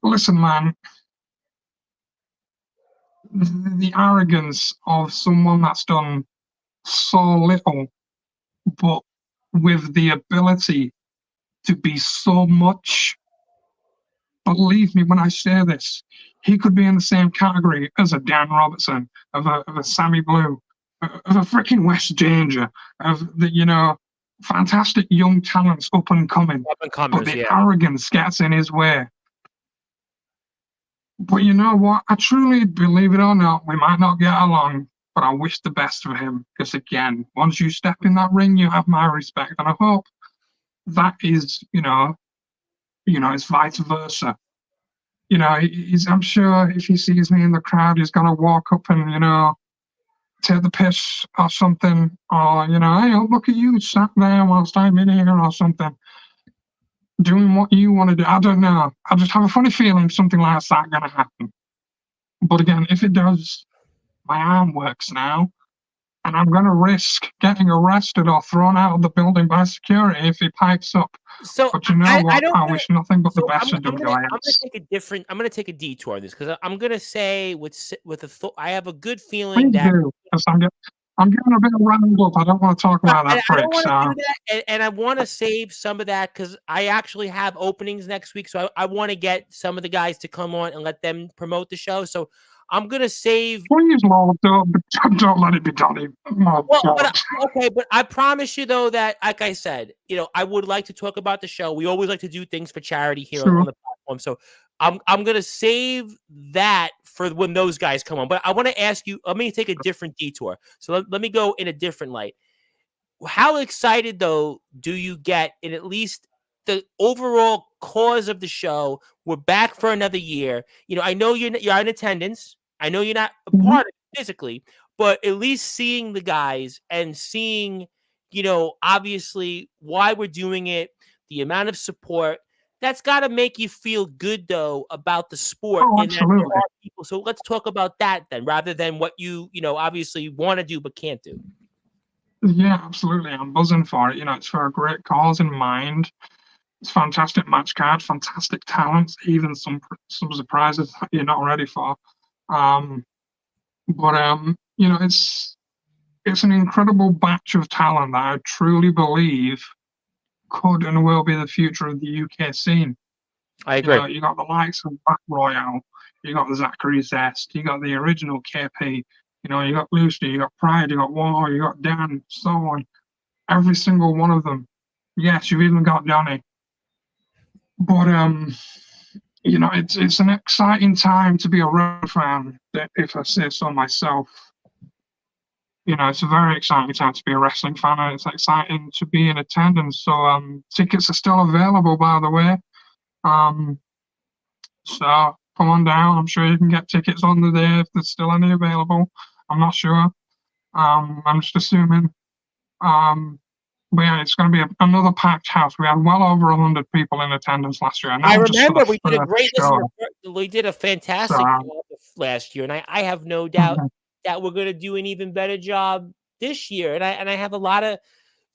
listen, man, the arrogance of someone that's done so little, but with the ability to be so much. Believe me when I say this, he could be in the same category as a Dan Robertson, of a Sammy Blue, of a freaking West Danger, of the, fantastic young talents up and coming. Up and comers, but the arrogance gets in his way. But you know what? I truly, believe it or not, we might not get along, but I wish the best for him. Because again, once you step in that ring, you have my respect. And I hope that is, it's vice versa. I'm sure if he sees me in the crowd, he's gonna walk up and, take the piss or something, or hey, look at you sat there whilst I'm in here or something, doing what you want to do. I don't know. I just have a funny feeling something like that's gonna happen. But again, if it does, my arm works now, and I'm gonna risk getting arrested or thrown out of the building by security if he pipes up. So but you know what? I wish nothing but the best for WIS. I'm gonna take a detour on this because I'm gonna say I have a good feeling that I'm getting a bit riled up. I don't want to talk about that. I don't want to do that, and I want to save some of that because I actually have openings next week. So I want to get some of the guys to come on and let them promote the show. So I'm gonna save. Please, Lord, don't let it be done. But I promise you though that, like I said, I would like to talk about the show. We always like to do things for charity here on the platform. So I'm gonna save that for when those guys come on. But I want to ask you. Let me take a different detour. So let me go in a different light. How excited though do you get in at least the overall cause of the show? We're back for another year. I know you're in attendance. I know you're not a part of it physically, but at least seeing the guys and seeing, obviously why we're doing it, the amount of support, that's got to make you feel good though about the sport. Oh, absolutely. People. So let's talk about that then, rather than what you obviously want to do but can't do. Yeah, absolutely. I'm buzzing for it. It's for a great cause in mind. It's fantastic match card, fantastic talents, even some surprises that you're not ready for. It's an incredible batch of talent that I truly believe could and will be the future of the UK scene. I agree. You got the likes of Back Royale, you got the Zachary Zest, you got the original KP, you got Lucy, you got Pride, you got War, you got Dan, so on. Every single one of them. Yes, you've even got Johnny. But it's an exciting time to be a wrestling fan, if I say so myself. It's a very exciting time to be a wrestling fan, and it's exciting to be in attendance. So tickets are still available, by the way. So come on down. I'm sure you can get tickets on the day if there's still any available. I'm not sure. I'm just assuming. But yeah, it's going to be another packed house. We had well over 100 people in attendance last year. I remember we did a great we did a fantastic job last year, and I have no doubt that we're going to do an even better job this year. And I have a lot of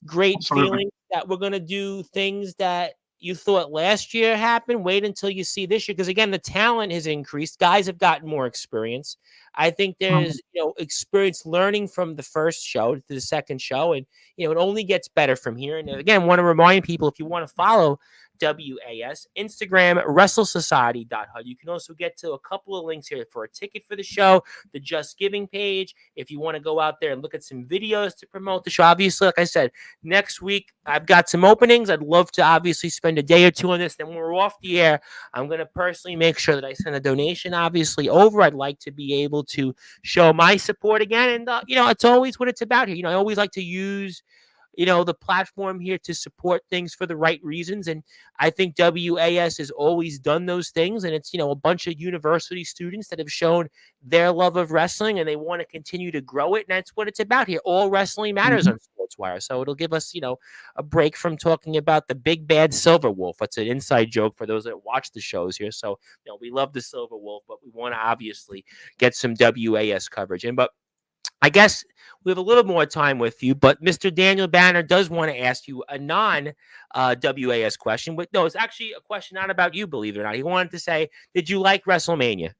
great feelings that we're going to do things that you thought last year happened. Wait until you see this year, because again, the talent has increased. Guys have gotten more experience. I think there's experience learning from the first show to the second show, and it only gets better from here. And again, want to remind people, if you want to follow WAS, Instagram, WrestleSociety.hud. You can also get to a couple of links here for a ticket for the show, the Just Giving page. If you want to go out there and look at some videos to promote the show, obviously, like I said, next week I've got some openings. I'd love to obviously spend a day or two on this. Then when we're off the air, I'm going to personally make sure that I send a donation, obviously, over. I'd like to be able to show my support again. And, it's always what it's about here. I always like to use the platform here to support things for the right reasons. And I think WAS has always done those things. And it's, a bunch of university students that have shown their love of wrestling and they want to continue to grow it. And that's what it's about here. All wrestling matters on Sportswire. So it'll give us, a break from talking about the big bad Silver Wolf. That's an inside joke for those that watch the shows here. So, we love the Silver Wolf, but we want to obviously get some WAS coverage. But I guess we have a little more time with you, but Mr. Daniel Banner does want to ask you a non-WAS question. But no, it's actually a question not about you, believe it or not. He wanted to say, did you like WrestleMania?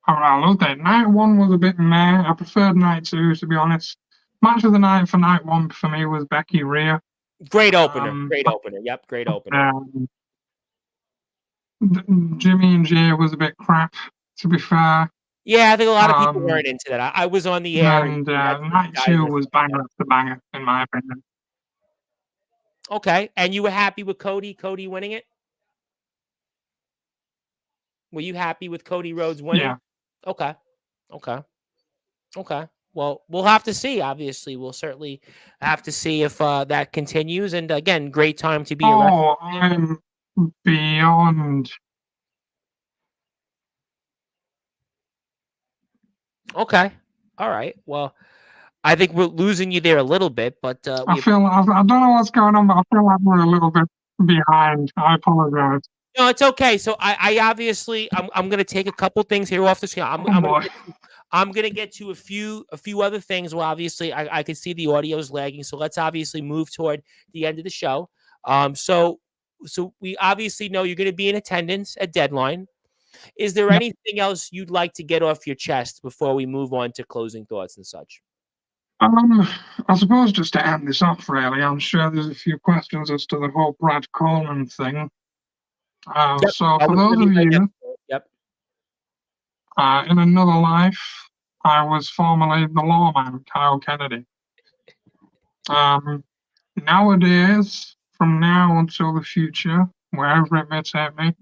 All right, I love that. Night one was a bit meh. I preferred night two, to be honest. Match of the night for night one for me was Becky Rhea. Great opener. Great opener. Yep, great opener. Jimmy and Jay was a bit crap, to be fair. Yeah, I think a lot of people weren't into that. I was on the air. And night two was banger after banger, in my opinion. Okay, and you were happy with Cody winning it? Were you happy with Cody Rhodes winning? Yeah. Okay. Well, we'll have to see. Obviously, we'll certainly have to see if that continues. And again, great time to be a wrestler. I'm beyond. Okay. All right. Well, I think we're losing you there a little bit, but I don't know what's going on, but I feel like we're a little bit behind. I apologize. No, it's okay. So I obviously I'm gonna take a couple things here off the screen. I'm gonna get to a few other things. Well, obviously I can see the audio is lagging, so let's obviously move toward the end of the show. So we obviously know you're gonna be in attendance at Deadline. Is there anything else you'd like to get off your chest before we move on to closing thoughts and such? I suppose just to end this off, really, I'm sure there's a few questions as to the whole Brad Coleman thing. So for those of you, in another life, I was formerly the lawman, Kyle Kennedy. Nowadays, from now until the future, wherever it may take me,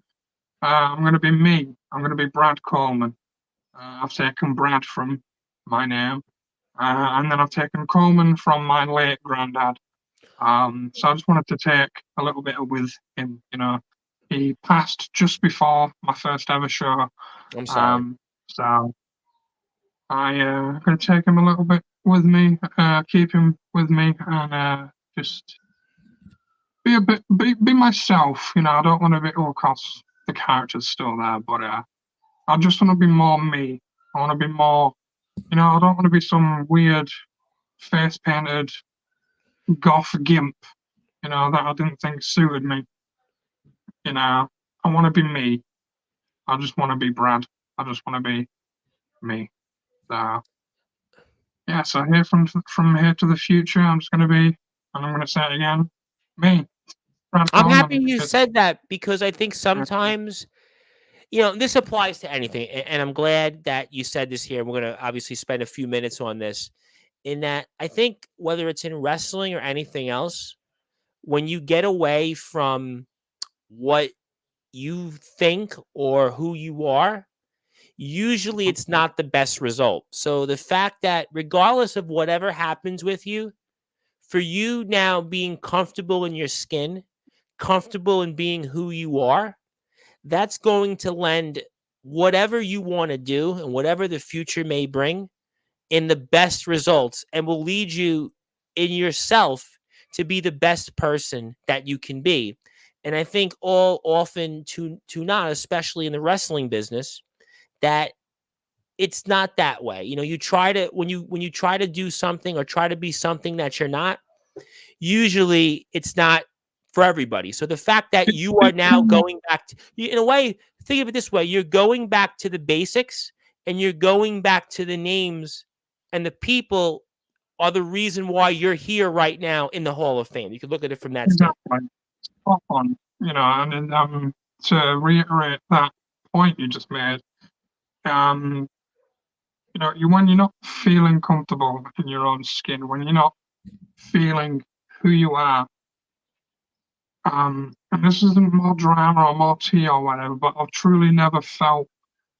I'm going to be me. I'm going to be Brad Coleman. I've taken Brad from my name, and then I've taken Coleman from my late granddad. So I just wanted to take a little bit with him. He passed just before my first ever show. I'm sorry. So I'm going to take him a little bit with me, keep him with me, and just be myself. I don't want to be, of course, the character's still there, but I just want to be more me. I want to be more, I don't want to be some weird face painted goth gimp, that I didn't think suited me. I want to be me. I just want to be Brad. I just want to be me. So here from here to the future, I'm just going to be, and I'm going to say it again, me. Brad I'm Coleman, happy you said that because I think sometimes, this applies to anything. And I'm glad that you said this here. We're going to obviously spend a few minutes on this. In that, I think whether it's in wrestling or anything else, when you get away from what you think or who you are, usually it's not the best result. So the fact that regardless of whatever happens with you, for you now being comfortable in your skin, comfortable in being who you are, that's going to lend whatever you want to do and whatever the future may bring in the best results, and will lead you in yourself to be the best person that you can be. And I think all often to not, especially in the wrestling business, that it's not that way. You try to, when you try to do something or try to be something that you're not, usually it's not for everybody. So the fact that you are now going back to, in a way, think of it this way, you're going back to the basics and you're going back to the names, and the people are the reason why you're here right now in the Hall of Fame. You can look at it from that standpoint. spot on, and to reiterate that point you just made, um, when you're not feeling comfortable in your own skin, when you're not feeling who you are, and this isn't more drama or more tea or whatever, but I've truly never felt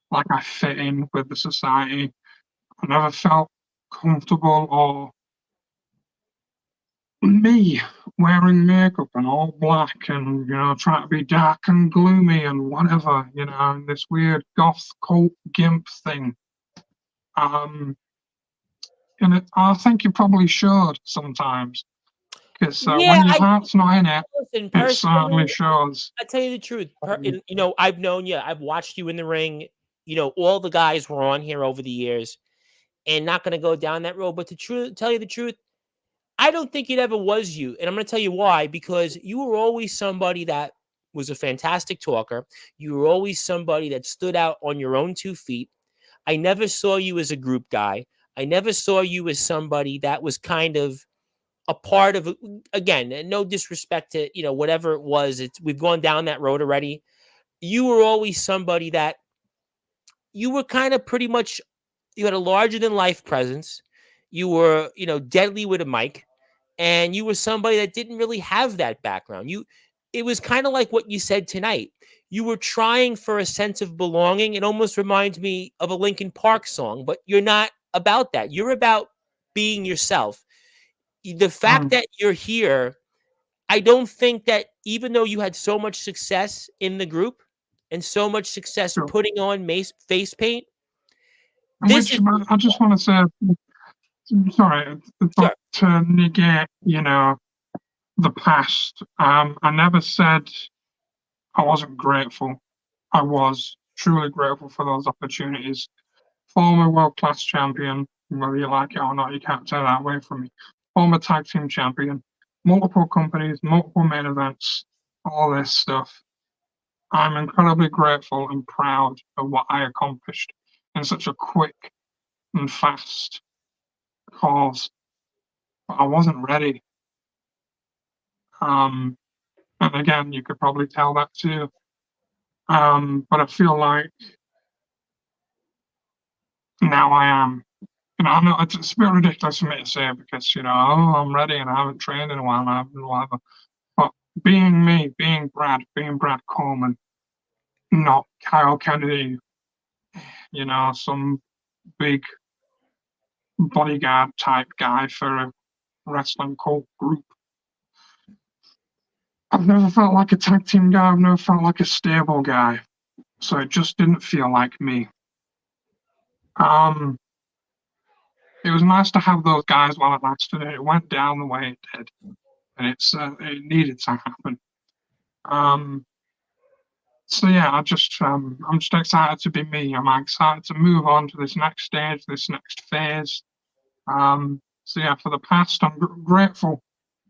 like I fit in with the society. I never felt comfortable or me wearing makeup and all black and trying to be dark and gloomy and whatever, and this weird goth cult gimp thing. And I think you probably should sometimes, because Yeah, when your heart's not in it, listen, it personally, certainly shows. I tell you the truth. I've known you. I've watched you in the ring. All the guys were on here over the years, and not going to go down that road. But to tell you the truth, I don't think it ever was you, and I'm going to tell you why. Because you were always somebody that was a fantastic talker. You were always somebody that stood out on your own 2 feet. I never saw you as a group guy. I never saw you as somebody that was kind of a part of, again, and no disrespect to whatever it was. We've gone down that road already. You were always somebody that you were kind of pretty much, you had a larger than life presence. You were deadly with a mic, and you were somebody that didn't really have that background. It was kind of like what you said tonight. You were trying for a sense of belonging. It almost reminds me of a Linkin Park song, but you're not about that. You're about being yourself. The fact Um, that you're here, I don't think that, even though you had so much success in the group and so much success sure. putting on face paint, And this is but I just want to say, sorry, but sure. to negate, the past, I never said I wasn't grateful. I was truly grateful for those opportunities. Former world class champion, whether you like it or not, you can't take that away from me. Former tag team champion, multiple companies, multiple main events, all this stuff. I'm incredibly grateful and proud of what I accomplished in such a quick and fast course. But I wasn't ready. Um, and again, you could probably tell that too. But I feel like now I am. I know it's a bit ridiculous for me to say because oh, I'm ready and I haven't trained in a while and I haven't whatever. But being me, being Brad Coleman, not Kyle Kennedy, some big bodyguard type guy for a wrestling cult group. I've never felt like a tag team guy. I've never felt like a stable guy. So it just didn't feel like me. Um, it was nice to have those guys while it lasted. It went down the way it did, and it needed to happen. Um, so yeah, I'm just excited to be me. I'm excited to move on to this next stage, this next phase. So yeah, for the past, I'm grateful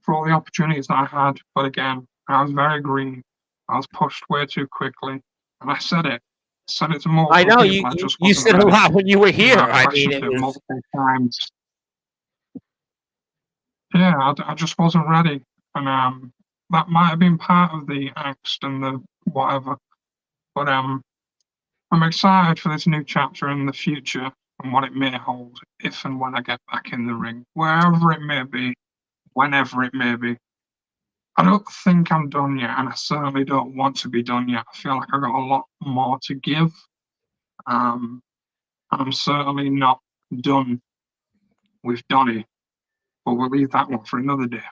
for all the opportunities that I had, but again, I was very green. I was pushed way too quickly, and I said it. Said it to I multiple know people. you, I you just you wasn't said a ready. lot when you were here. I I mean, questioned it it was multiple times. Yeah, I just wasn't ready, and that might have been part of the angst and the whatever. But I'm excited for this new chapter in the future and what it may hold if and when I get back in the ring, wherever it may be, whenever it may be. I don't think I'm done yet, and I certainly don't want to be done yet. I feel like I've got a lot more to give. Um, I'm certainly not done with Donny, but we'll leave that one for another day.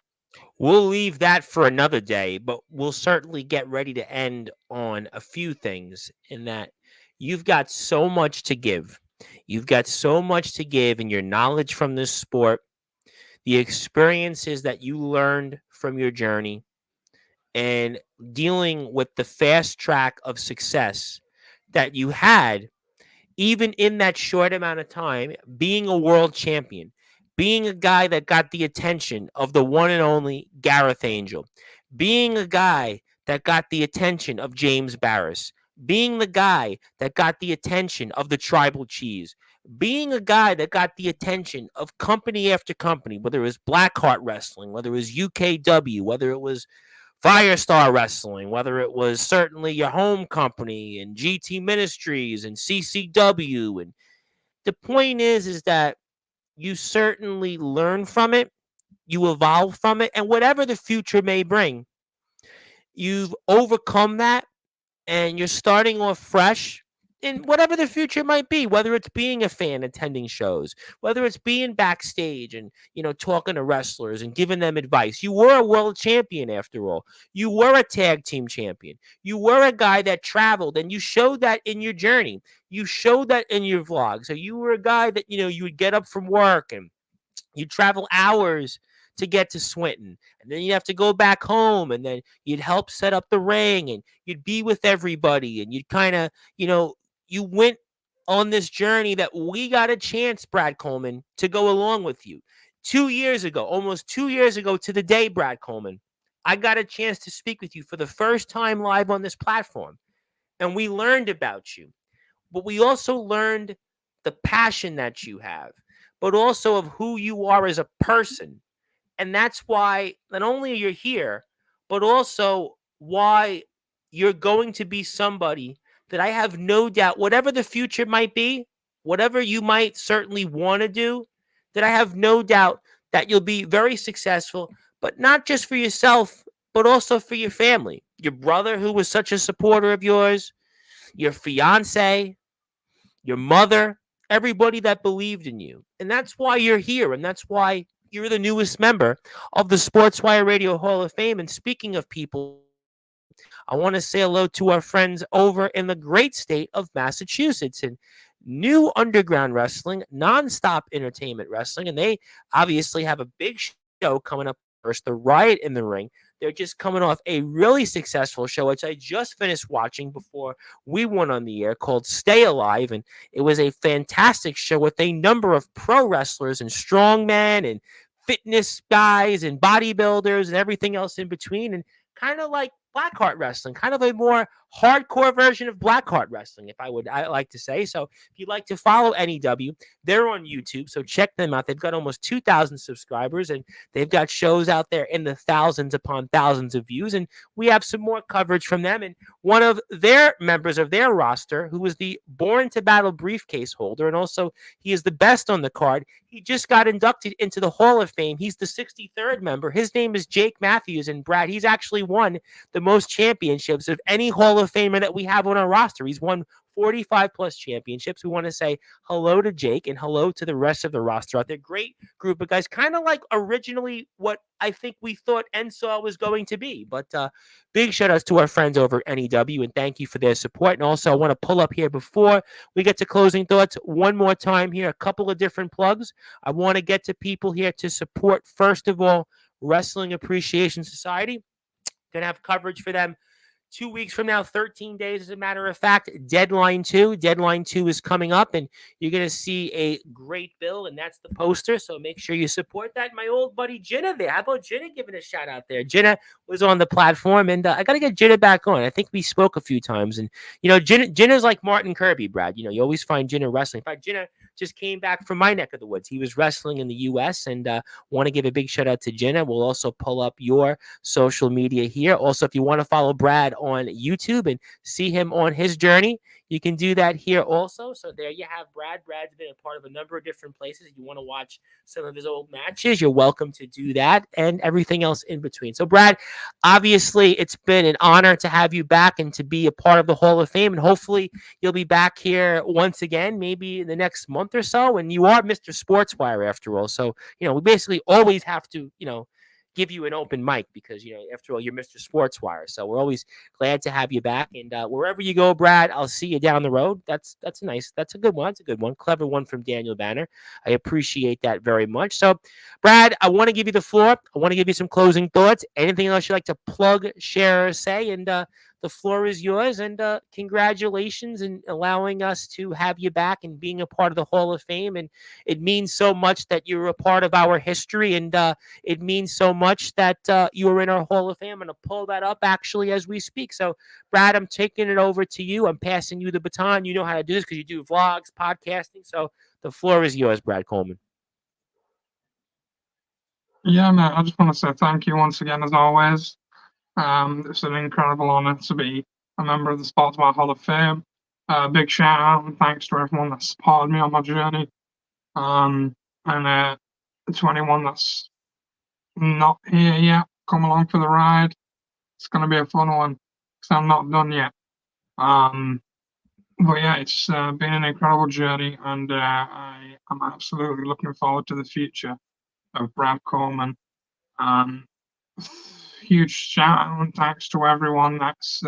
we'll leave that for another day, but we'll certainly get ready to end on a few things in that you've got so much to give. You've got so much to give in your knowledge from this sport, the experiences that you learned from your journey, and dealing with the fast track of success that you had, even in that short amount of time, being a world champion, being a guy that got the attention of the one and only Gareth Angel, being a guy that got the attention of James Barris, being the guy that got the attention of the Tribal Cheese, being a guy that got the attention of company after company, whether it was Blackheart Wrestling, whether it was UKW, whether it was Firestar Wrestling, whether it was certainly your home company and GT Ministries and CCW. And the point is that you certainly learn from it, you evolve from it, and whatever the future may bring, you've overcome that and you're starting off fresh in whatever the future might be, whether it's being a fan attending shows, whether it's being backstage and talking to wrestlers and giving them advice. You were a world champion after all. You were a tag team champion. You were a guy that traveled, and you showed that in your journey. You showed that in your vlog. So you were a guy that you would get up from work and you'd travel hours to get to Swinton. And then you'd have to go back home, and then you'd help set up the ring, and you'd be with everybody, and you'd kind of, you went on this journey that we got a chance, Brad Coleman, to go along with you. 2 years ago, almost 2 years ago to the day, Brad Coleman, I got a chance to speak with you for the first time live on this platform. And we learned about you. But we also learned the passion that you have, but also of who you are as a person. And that's why not only you're here, but also why you're going to be somebody that I have no doubt, whatever the future might be, whatever you might certainly want to do, that I have no doubt that you'll be very successful, but not just for yourself, but also for your family. Your brother, who was such a supporter of yours, your fiance, your mother, everybody that believed in you. And that's why you're here. And that's why you're the newest member of the Sportswire Radio Hall of Fame. And speaking of people in the Hall of Fame, I want to say hello to our friends over in the great state of Massachusetts and New Underground Wrestling, Nonstop Entertainment Wrestling. And they obviously have a big show coming up first, the Riot in the Ring. They're just coming off a really successful show, which I just finished watching before we went on the air, called Stay Alive. And it was a fantastic show with a number of pro wrestlers and strongmen and fitness guys and bodybuilders and everything else in between. And kind of like Blackheart Wrestling, kind of a more hardcore version of Blackheart Wrestling, if I like to say. So if you'd like to follow NEW, they're on YouTube, so check them out. They've got almost 2,000 subscribers, and they've got shows out there in the thousands upon thousands of views. And we have some more coverage from them. And one of their members of their roster, who was the Born to Battle briefcase holder, and also he is the best on the card, he just got inducted into the Hall of Fame. He's the 63rd member. His name is Jake Matthews. And Brad, he's actually won the most championships of any Hall of Famer that we have on our roster. He's won 45 plus championships. We want to say hello to Jake and hello to the rest of the roster out there. Great group of guys, kind of like originally what I think we thought NSAW was going to be. But big shout outs to our friends over at NEW, and thank you for their support. And also, I want to pull up here before we get to closing thoughts one more time here, a couple of different plugs. I want to get to people here to support, first of all, Wrestling Appreciation Society. Going to have coverage for them 2 weeks from now, 13 days, as a matter of fact. Deadline 2. Deadline 2 is coming up, and you're going to see a great bill, and that's the poster. So make sure you support that. My old buddy Jenna there. How about Jenna giving a shout out there? Jenna was on the platform, and I got to get Jenna back on. I think we spoke a few times, and Jenna's like Martin Kirby, Brad. You always find Jenna wrestling. In fact, Jenna just came back from my neck of the woods. He was wrestling in the U.S., and want to give a big shout out to Jenna. We'll also pull up your social media here. Also, if you want to follow Brad on YouTube and see him on his journey, you can do that here also. So there you have Brad. Brad's been a part of a number of different places. If you want to watch some of his old matches, you're welcome to do that, and everything else in between. So Brad, obviously it's been an honor to have you back and to be a part of the Hall of Fame, and hopefully you'll be back here once again, maybe in the next month or so. And you are Mr. Sportswire after all. So, we basically always have to, give you an open mic because, after all, you're Mr. Sportswire. So we're always glad to have you back. And wherever you go, Brad, I'll see you down the road. That's a good one. That's a good one. Clever one from Daniel Banner. I appreciate that very much. So, Brad, I want to give you the floor. I want to give you some closing thoughts. Anything else you'd like to plug, share, or say? And the floor is yours. And congratulations in allowing us to have you back and being a part of the Hall of Fame. And it means so much that you're a part of our history. And it means so much that you are in our Hall of Fame. I'm going to pull that up actually as we speak. So, Brad, I'm taking it over to you. I'm passing you the baton. You know how to do this because you do vlogs, podcasting. So the floor is yours, Brad Coleman. Yeah, man, I just want to say thank you once again, as always. It's an incredible honor to be a member of the Sportswire Hall of Fame. Big shout out and thanks to everyone that supported me on my journey. And to anyone that's not here yet, come along for the ride. It's going to be a fun one because I'm not done yet. But yeah, it's been an incredible journey, and I'm absolutely looking forward to the future of Brad Coleman. Huge shout out and thanks to everyone that's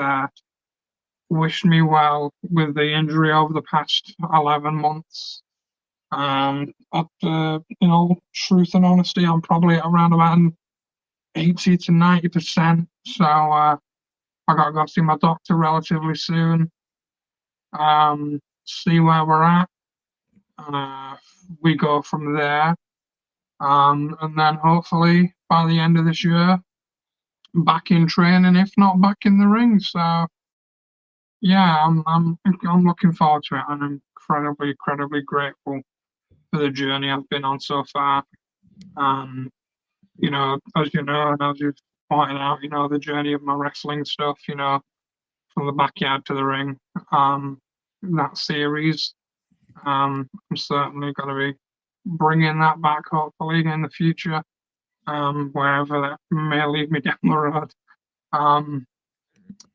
wished me well with the injury over the past 11 months. Truth and honesty, I'm probably around about 80 to 90%. So I got to go see my doctor relatively soon. See where we're at. We go from there. And then hopefully by the end of this year, back in training, if not back in the ring. So yeah, I'm looking forward to it, and I'm incredibly grateful for the journey I've been on so far. As you know, and as you've pointed out, the journey of my wrestling stuff, from the backyard to the ring, that series, I'm certainly going to be bringing that back, hopefully, in the future, wherever that may lead me down the road.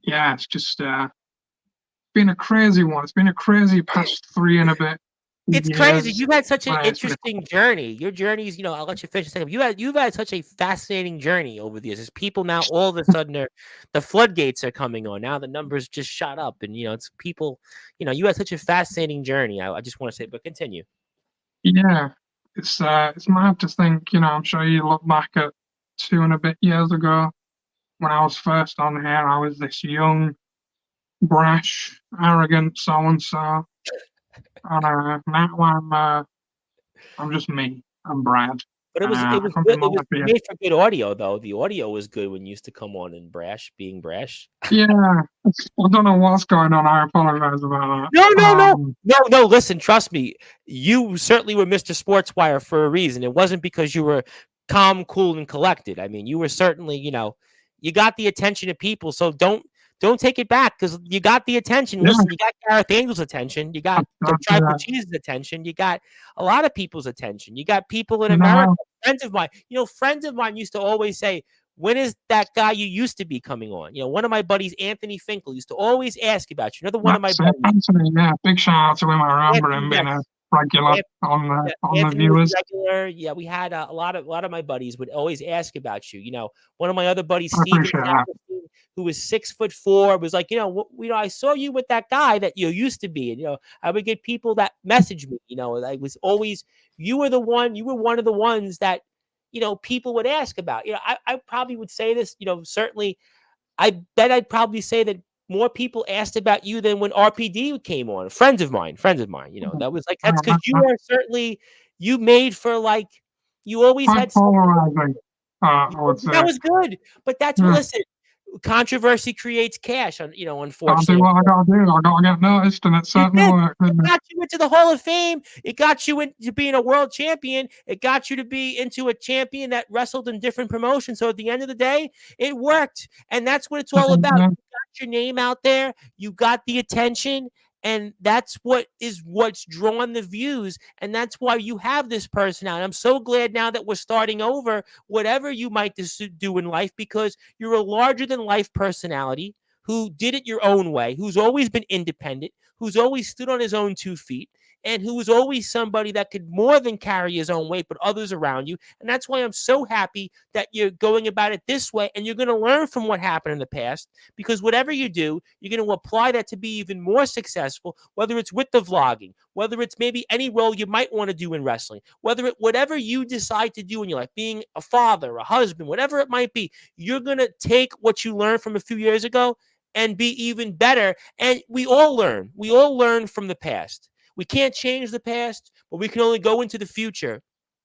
Yeah, it's just been a crazy one. It's been a crazy past 3 and a bit. It's crazy. You've had such an interesting journey. Your journeys, I'll let you finish a second. You've had such a fascinating journey over the years. As people now, all of a sudden, the floodgates are coming on. Now the numbers just shot up, and it's people. You had such a fascinating journey. I just want to say, but continue. Yeah, it's mad to think. I'm sure you look back at 2 and a bit years ago when I was first on here. I was this young, brash, arrogant so and so. And now I'm just me. I'm Brad. But it was good. It was made for good audio, though. The audio was good when you used to come on and being brash. Yeah, I don't know what's going on. I apologize about that. No. Listen, trust me. You certainly were Mr. Sportswire for a reason. It wasn't because you were calm, cool, and collected. I mean, you were certainly, you got the attention of people. So don't take it back, because you got the attention. Yeah. Listen, you got Gareth Angel's attention. You got the Tribal Cheese's attention. You got a lot of people's attention. You got people in America, friends of mine. Friends of mine used to always say, when is that guy you used to be coming on? One of my buddies, Anthony Finkel, used to always ask about you. Another one of my buddies. Anthony, yeah, big shout out to him. I remember him being a regular on the viewers. Regular. Yeah, we had a lot of my buddies would always ask about you. One of my other buddies, Steven, who was 6'4", was like, I saw you with that guy that you used to be, and I would get people that messaged me. I was always, you were one of the ones that people would ask about. I probably would say this. Certainly, I bet I'd probably say that more people asked about you than when RPD came on. Friends of mine. That was like, that's because you are certainly, you made for, like, you always had polarizing. That was good, but that's listen. Controversy creates cash. Unfortunately, I'll do what I gotta do. I gotta get noticed, and it certainly worked. It got you into the Hall of Fame. It got you into being a world champion. It got you to be into a champion that wrestled in different promotions. So at the end of the day, it worked, and that's what it's all about. You got your name out there. You got the attention. And that's what's drawn the views. And that's why you have this personality. I'm so glad now that we're starting over, whatever you might do in life, because you're a larger than life personality who did it your own way, who's always been independent, who's always stood on his own 2 feet, and who was always somebody that could more than carry his own weight, but others around you. And that's why I'm so happy that you're going about it this way, and you're going to learn from what happened in the past, because whatever you do, you're going to apply that to be even more successful, whether it's with the vlogging, whether it's maybe any role you might want to do in wrestling, whatever you decide to do in your life, being a father, a husband, whatever it might be, you're going to take what you learned from a few years ago and be even better. And we all learn from the past. We can't change the past, but we can only go into the future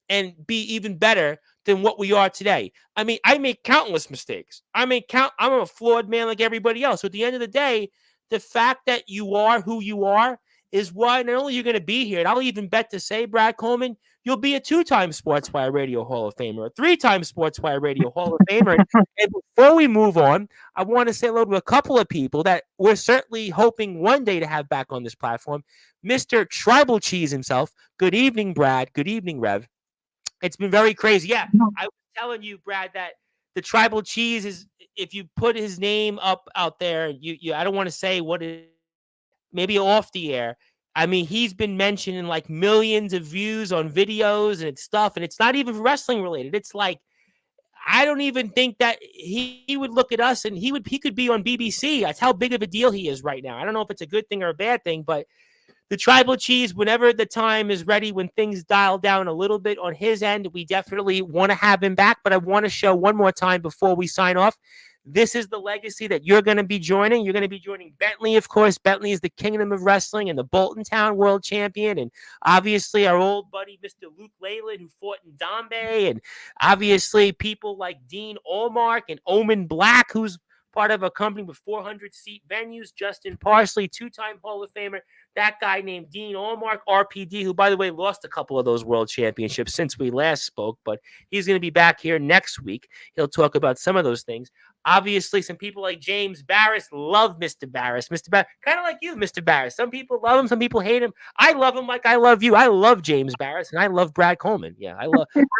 and be even better than what we are today. I mean, I make countless mistakes. I'm a flawed man like everybody else. So at the end of the day, the fact that you are who you are is why not only you're going to be here, and I'll even bet to say, Brad Coleman, you'll be a 2-time Sportswire Radio Hall of Famer, a 3-time Sportswire Radio Hall of Famer. And before we move on, I want to say hello to a couple of people that we're certainly hoping one day to have back on this platform. Mr. Tribal Cheese himself. Good evening, Brad. Good evening, Rev. It's been very crazy. Yeah, I was telling you, Brad, that the Tribal Cheese is, if you put his name up out there, you I don't want to say what it is, maybe off the air. I mean, he's been mentioned in like millions of views on videos and stuff, and it's not even wrestling related. It's like, I don't even think that he would look at us and he could be on BBC. That's how big of a deal he is right now. I don't know if it's a good thing or a bad thing, but the Tribal Cheese, whenever the time is ready, when things dial down a little bit on his end, we definitely want to have him back. But I want to show one more time before we sign off. This is the legacy that you're going to be joining. You're going to be joining Bentley, of course. Bentley is the Kingdom of Wrestling and the Bolton Town World Champion. And obviously our old buddy, Mr. Luke Leyland, who fought in Dombay. And obviously people like Dean Allmark and Omen Black, who's part of a company with 400-seat venues. Justin Parsley, 2-time Hall of Famer. That guy named Dean Allmark, RPD, who, by the way, lost a couple of those world championships since we last spoke, but he's going to be back here next week. He'll talk about some of those things. Obviously, some people like James Barris love Mr. Barris. Mr. Barris, kind of like you, Mr. Barris. Some people love him, some people hate him. I love him like I love you. I love James Barris, and I love Brad Coleman. Yeah, I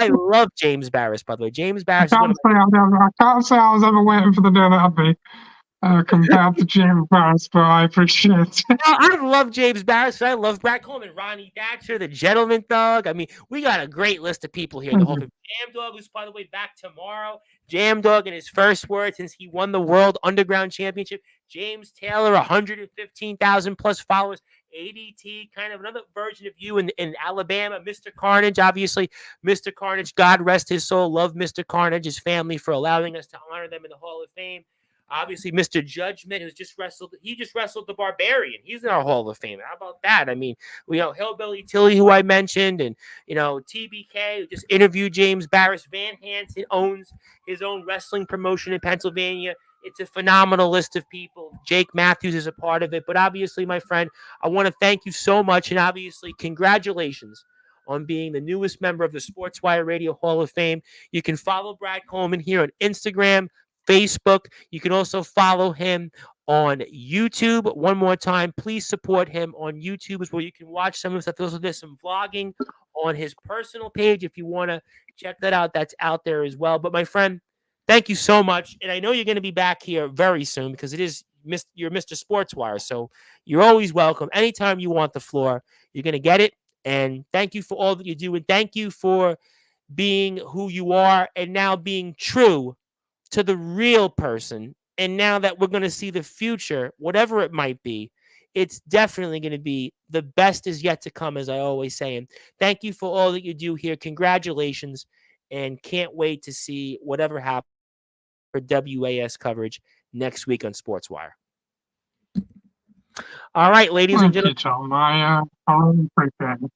love James Barris, by the way. James Barris is one of my... I can't say I was ever waiting for the day that I'd be compared to James Barris, but I appreciate it. I love James Barris. I love Brad Coleman, Ronnie Thatcher, the Gentleman Thug. I mean, we got a great list of people here. The whole Jam Dog, who's, by the way, back tomorrow. Jam Dog, in his first word since he won the World Underground Championship. James Taylor, 115,000 plus followers. ADT, kind of another version of you in Alabama. Mr. Carnage, obviously. Mr. Carnage, God rest his soul. Love Mr. Carnage, his family, for allowing us to honor them in the Hall of Fame. Obviously, Mr. Judgment, who's just wrestled. He just wrestled the Barbarian. He's in our Hall of Fame. How about that? I mean, Hillbilly Tilly, who I mentioned, and, TBK, who just interviewed James Barris. Van Hansen owns his own wrestling promotion in Pennsylvania. It's a phenomenal list of people. Jake Matthews is a part of it. But obviously, my friend, I want to thank you so much. And obviously, congratulations on being the newest member of the Sportswire Radio Hall of Fame. You can follow Brad Coleman here on Instagram, Facebook. You can also follow him on YouTube. One more time, please support him on YouTube, is where you can watch some of the stuff. There's some vlogging on his personal page if you want to check that out. That's out there as well. But my friend, thank you so much. And I know you're going to be back here very soon because you're Mr. Sportswire. So you're always welcome. Anytime you want the floor, you're going to get it. And thank you for all that you do. And thank you for being who you are and now being true to the real person. And now that we're going to see the future, whatever it might be, it's definitely going to be the best is yet to come, as I always say. And thank you for all that you do here. Congratulations. And can't wait to see whatever happens for WAS coverage next week on Sportswire. All right, ladies and gentlemen. Tom. I really appreciate it.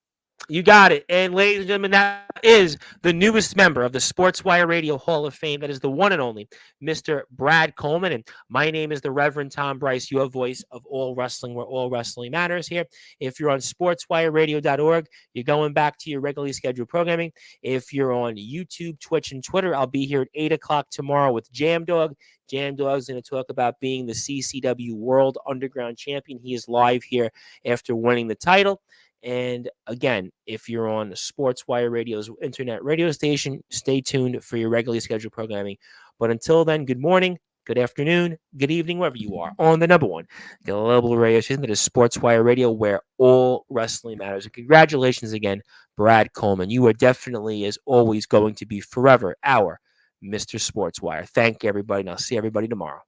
You got it. And ladies and gentlemen, that is the newest member of the Sportswire Radio Hall of Fame. That is the one and only Mr. Brad Coleman. And my name is the Reverend Tom Bryce, your voice of all wrestling, where all wrestling matters here. If you're on sportswireradio.org, you're going back to your regularly scheduled programming. If you're on YouTube, Twitch, and Twitter, I'll be here at 8 o'clock tomorrow with Jam Dog. Jam Dog's going to talk about being the CCW World Underground Champion. He is live here after winning the title. And again, if you're on Sportswire Radio's internet radio station, stay tuned for your regularly scheduled programming. But until then, good morning, good afternoon, good evening, wherever you are, on the number one global radio station that is Sportswire Radio, where all wrestling matters. And congratulations again, Brad Coleman. You are definitely, as always, going to be forever our Mr. Sportswire. Thank you, everybody, and I'll see everybody tomorrow.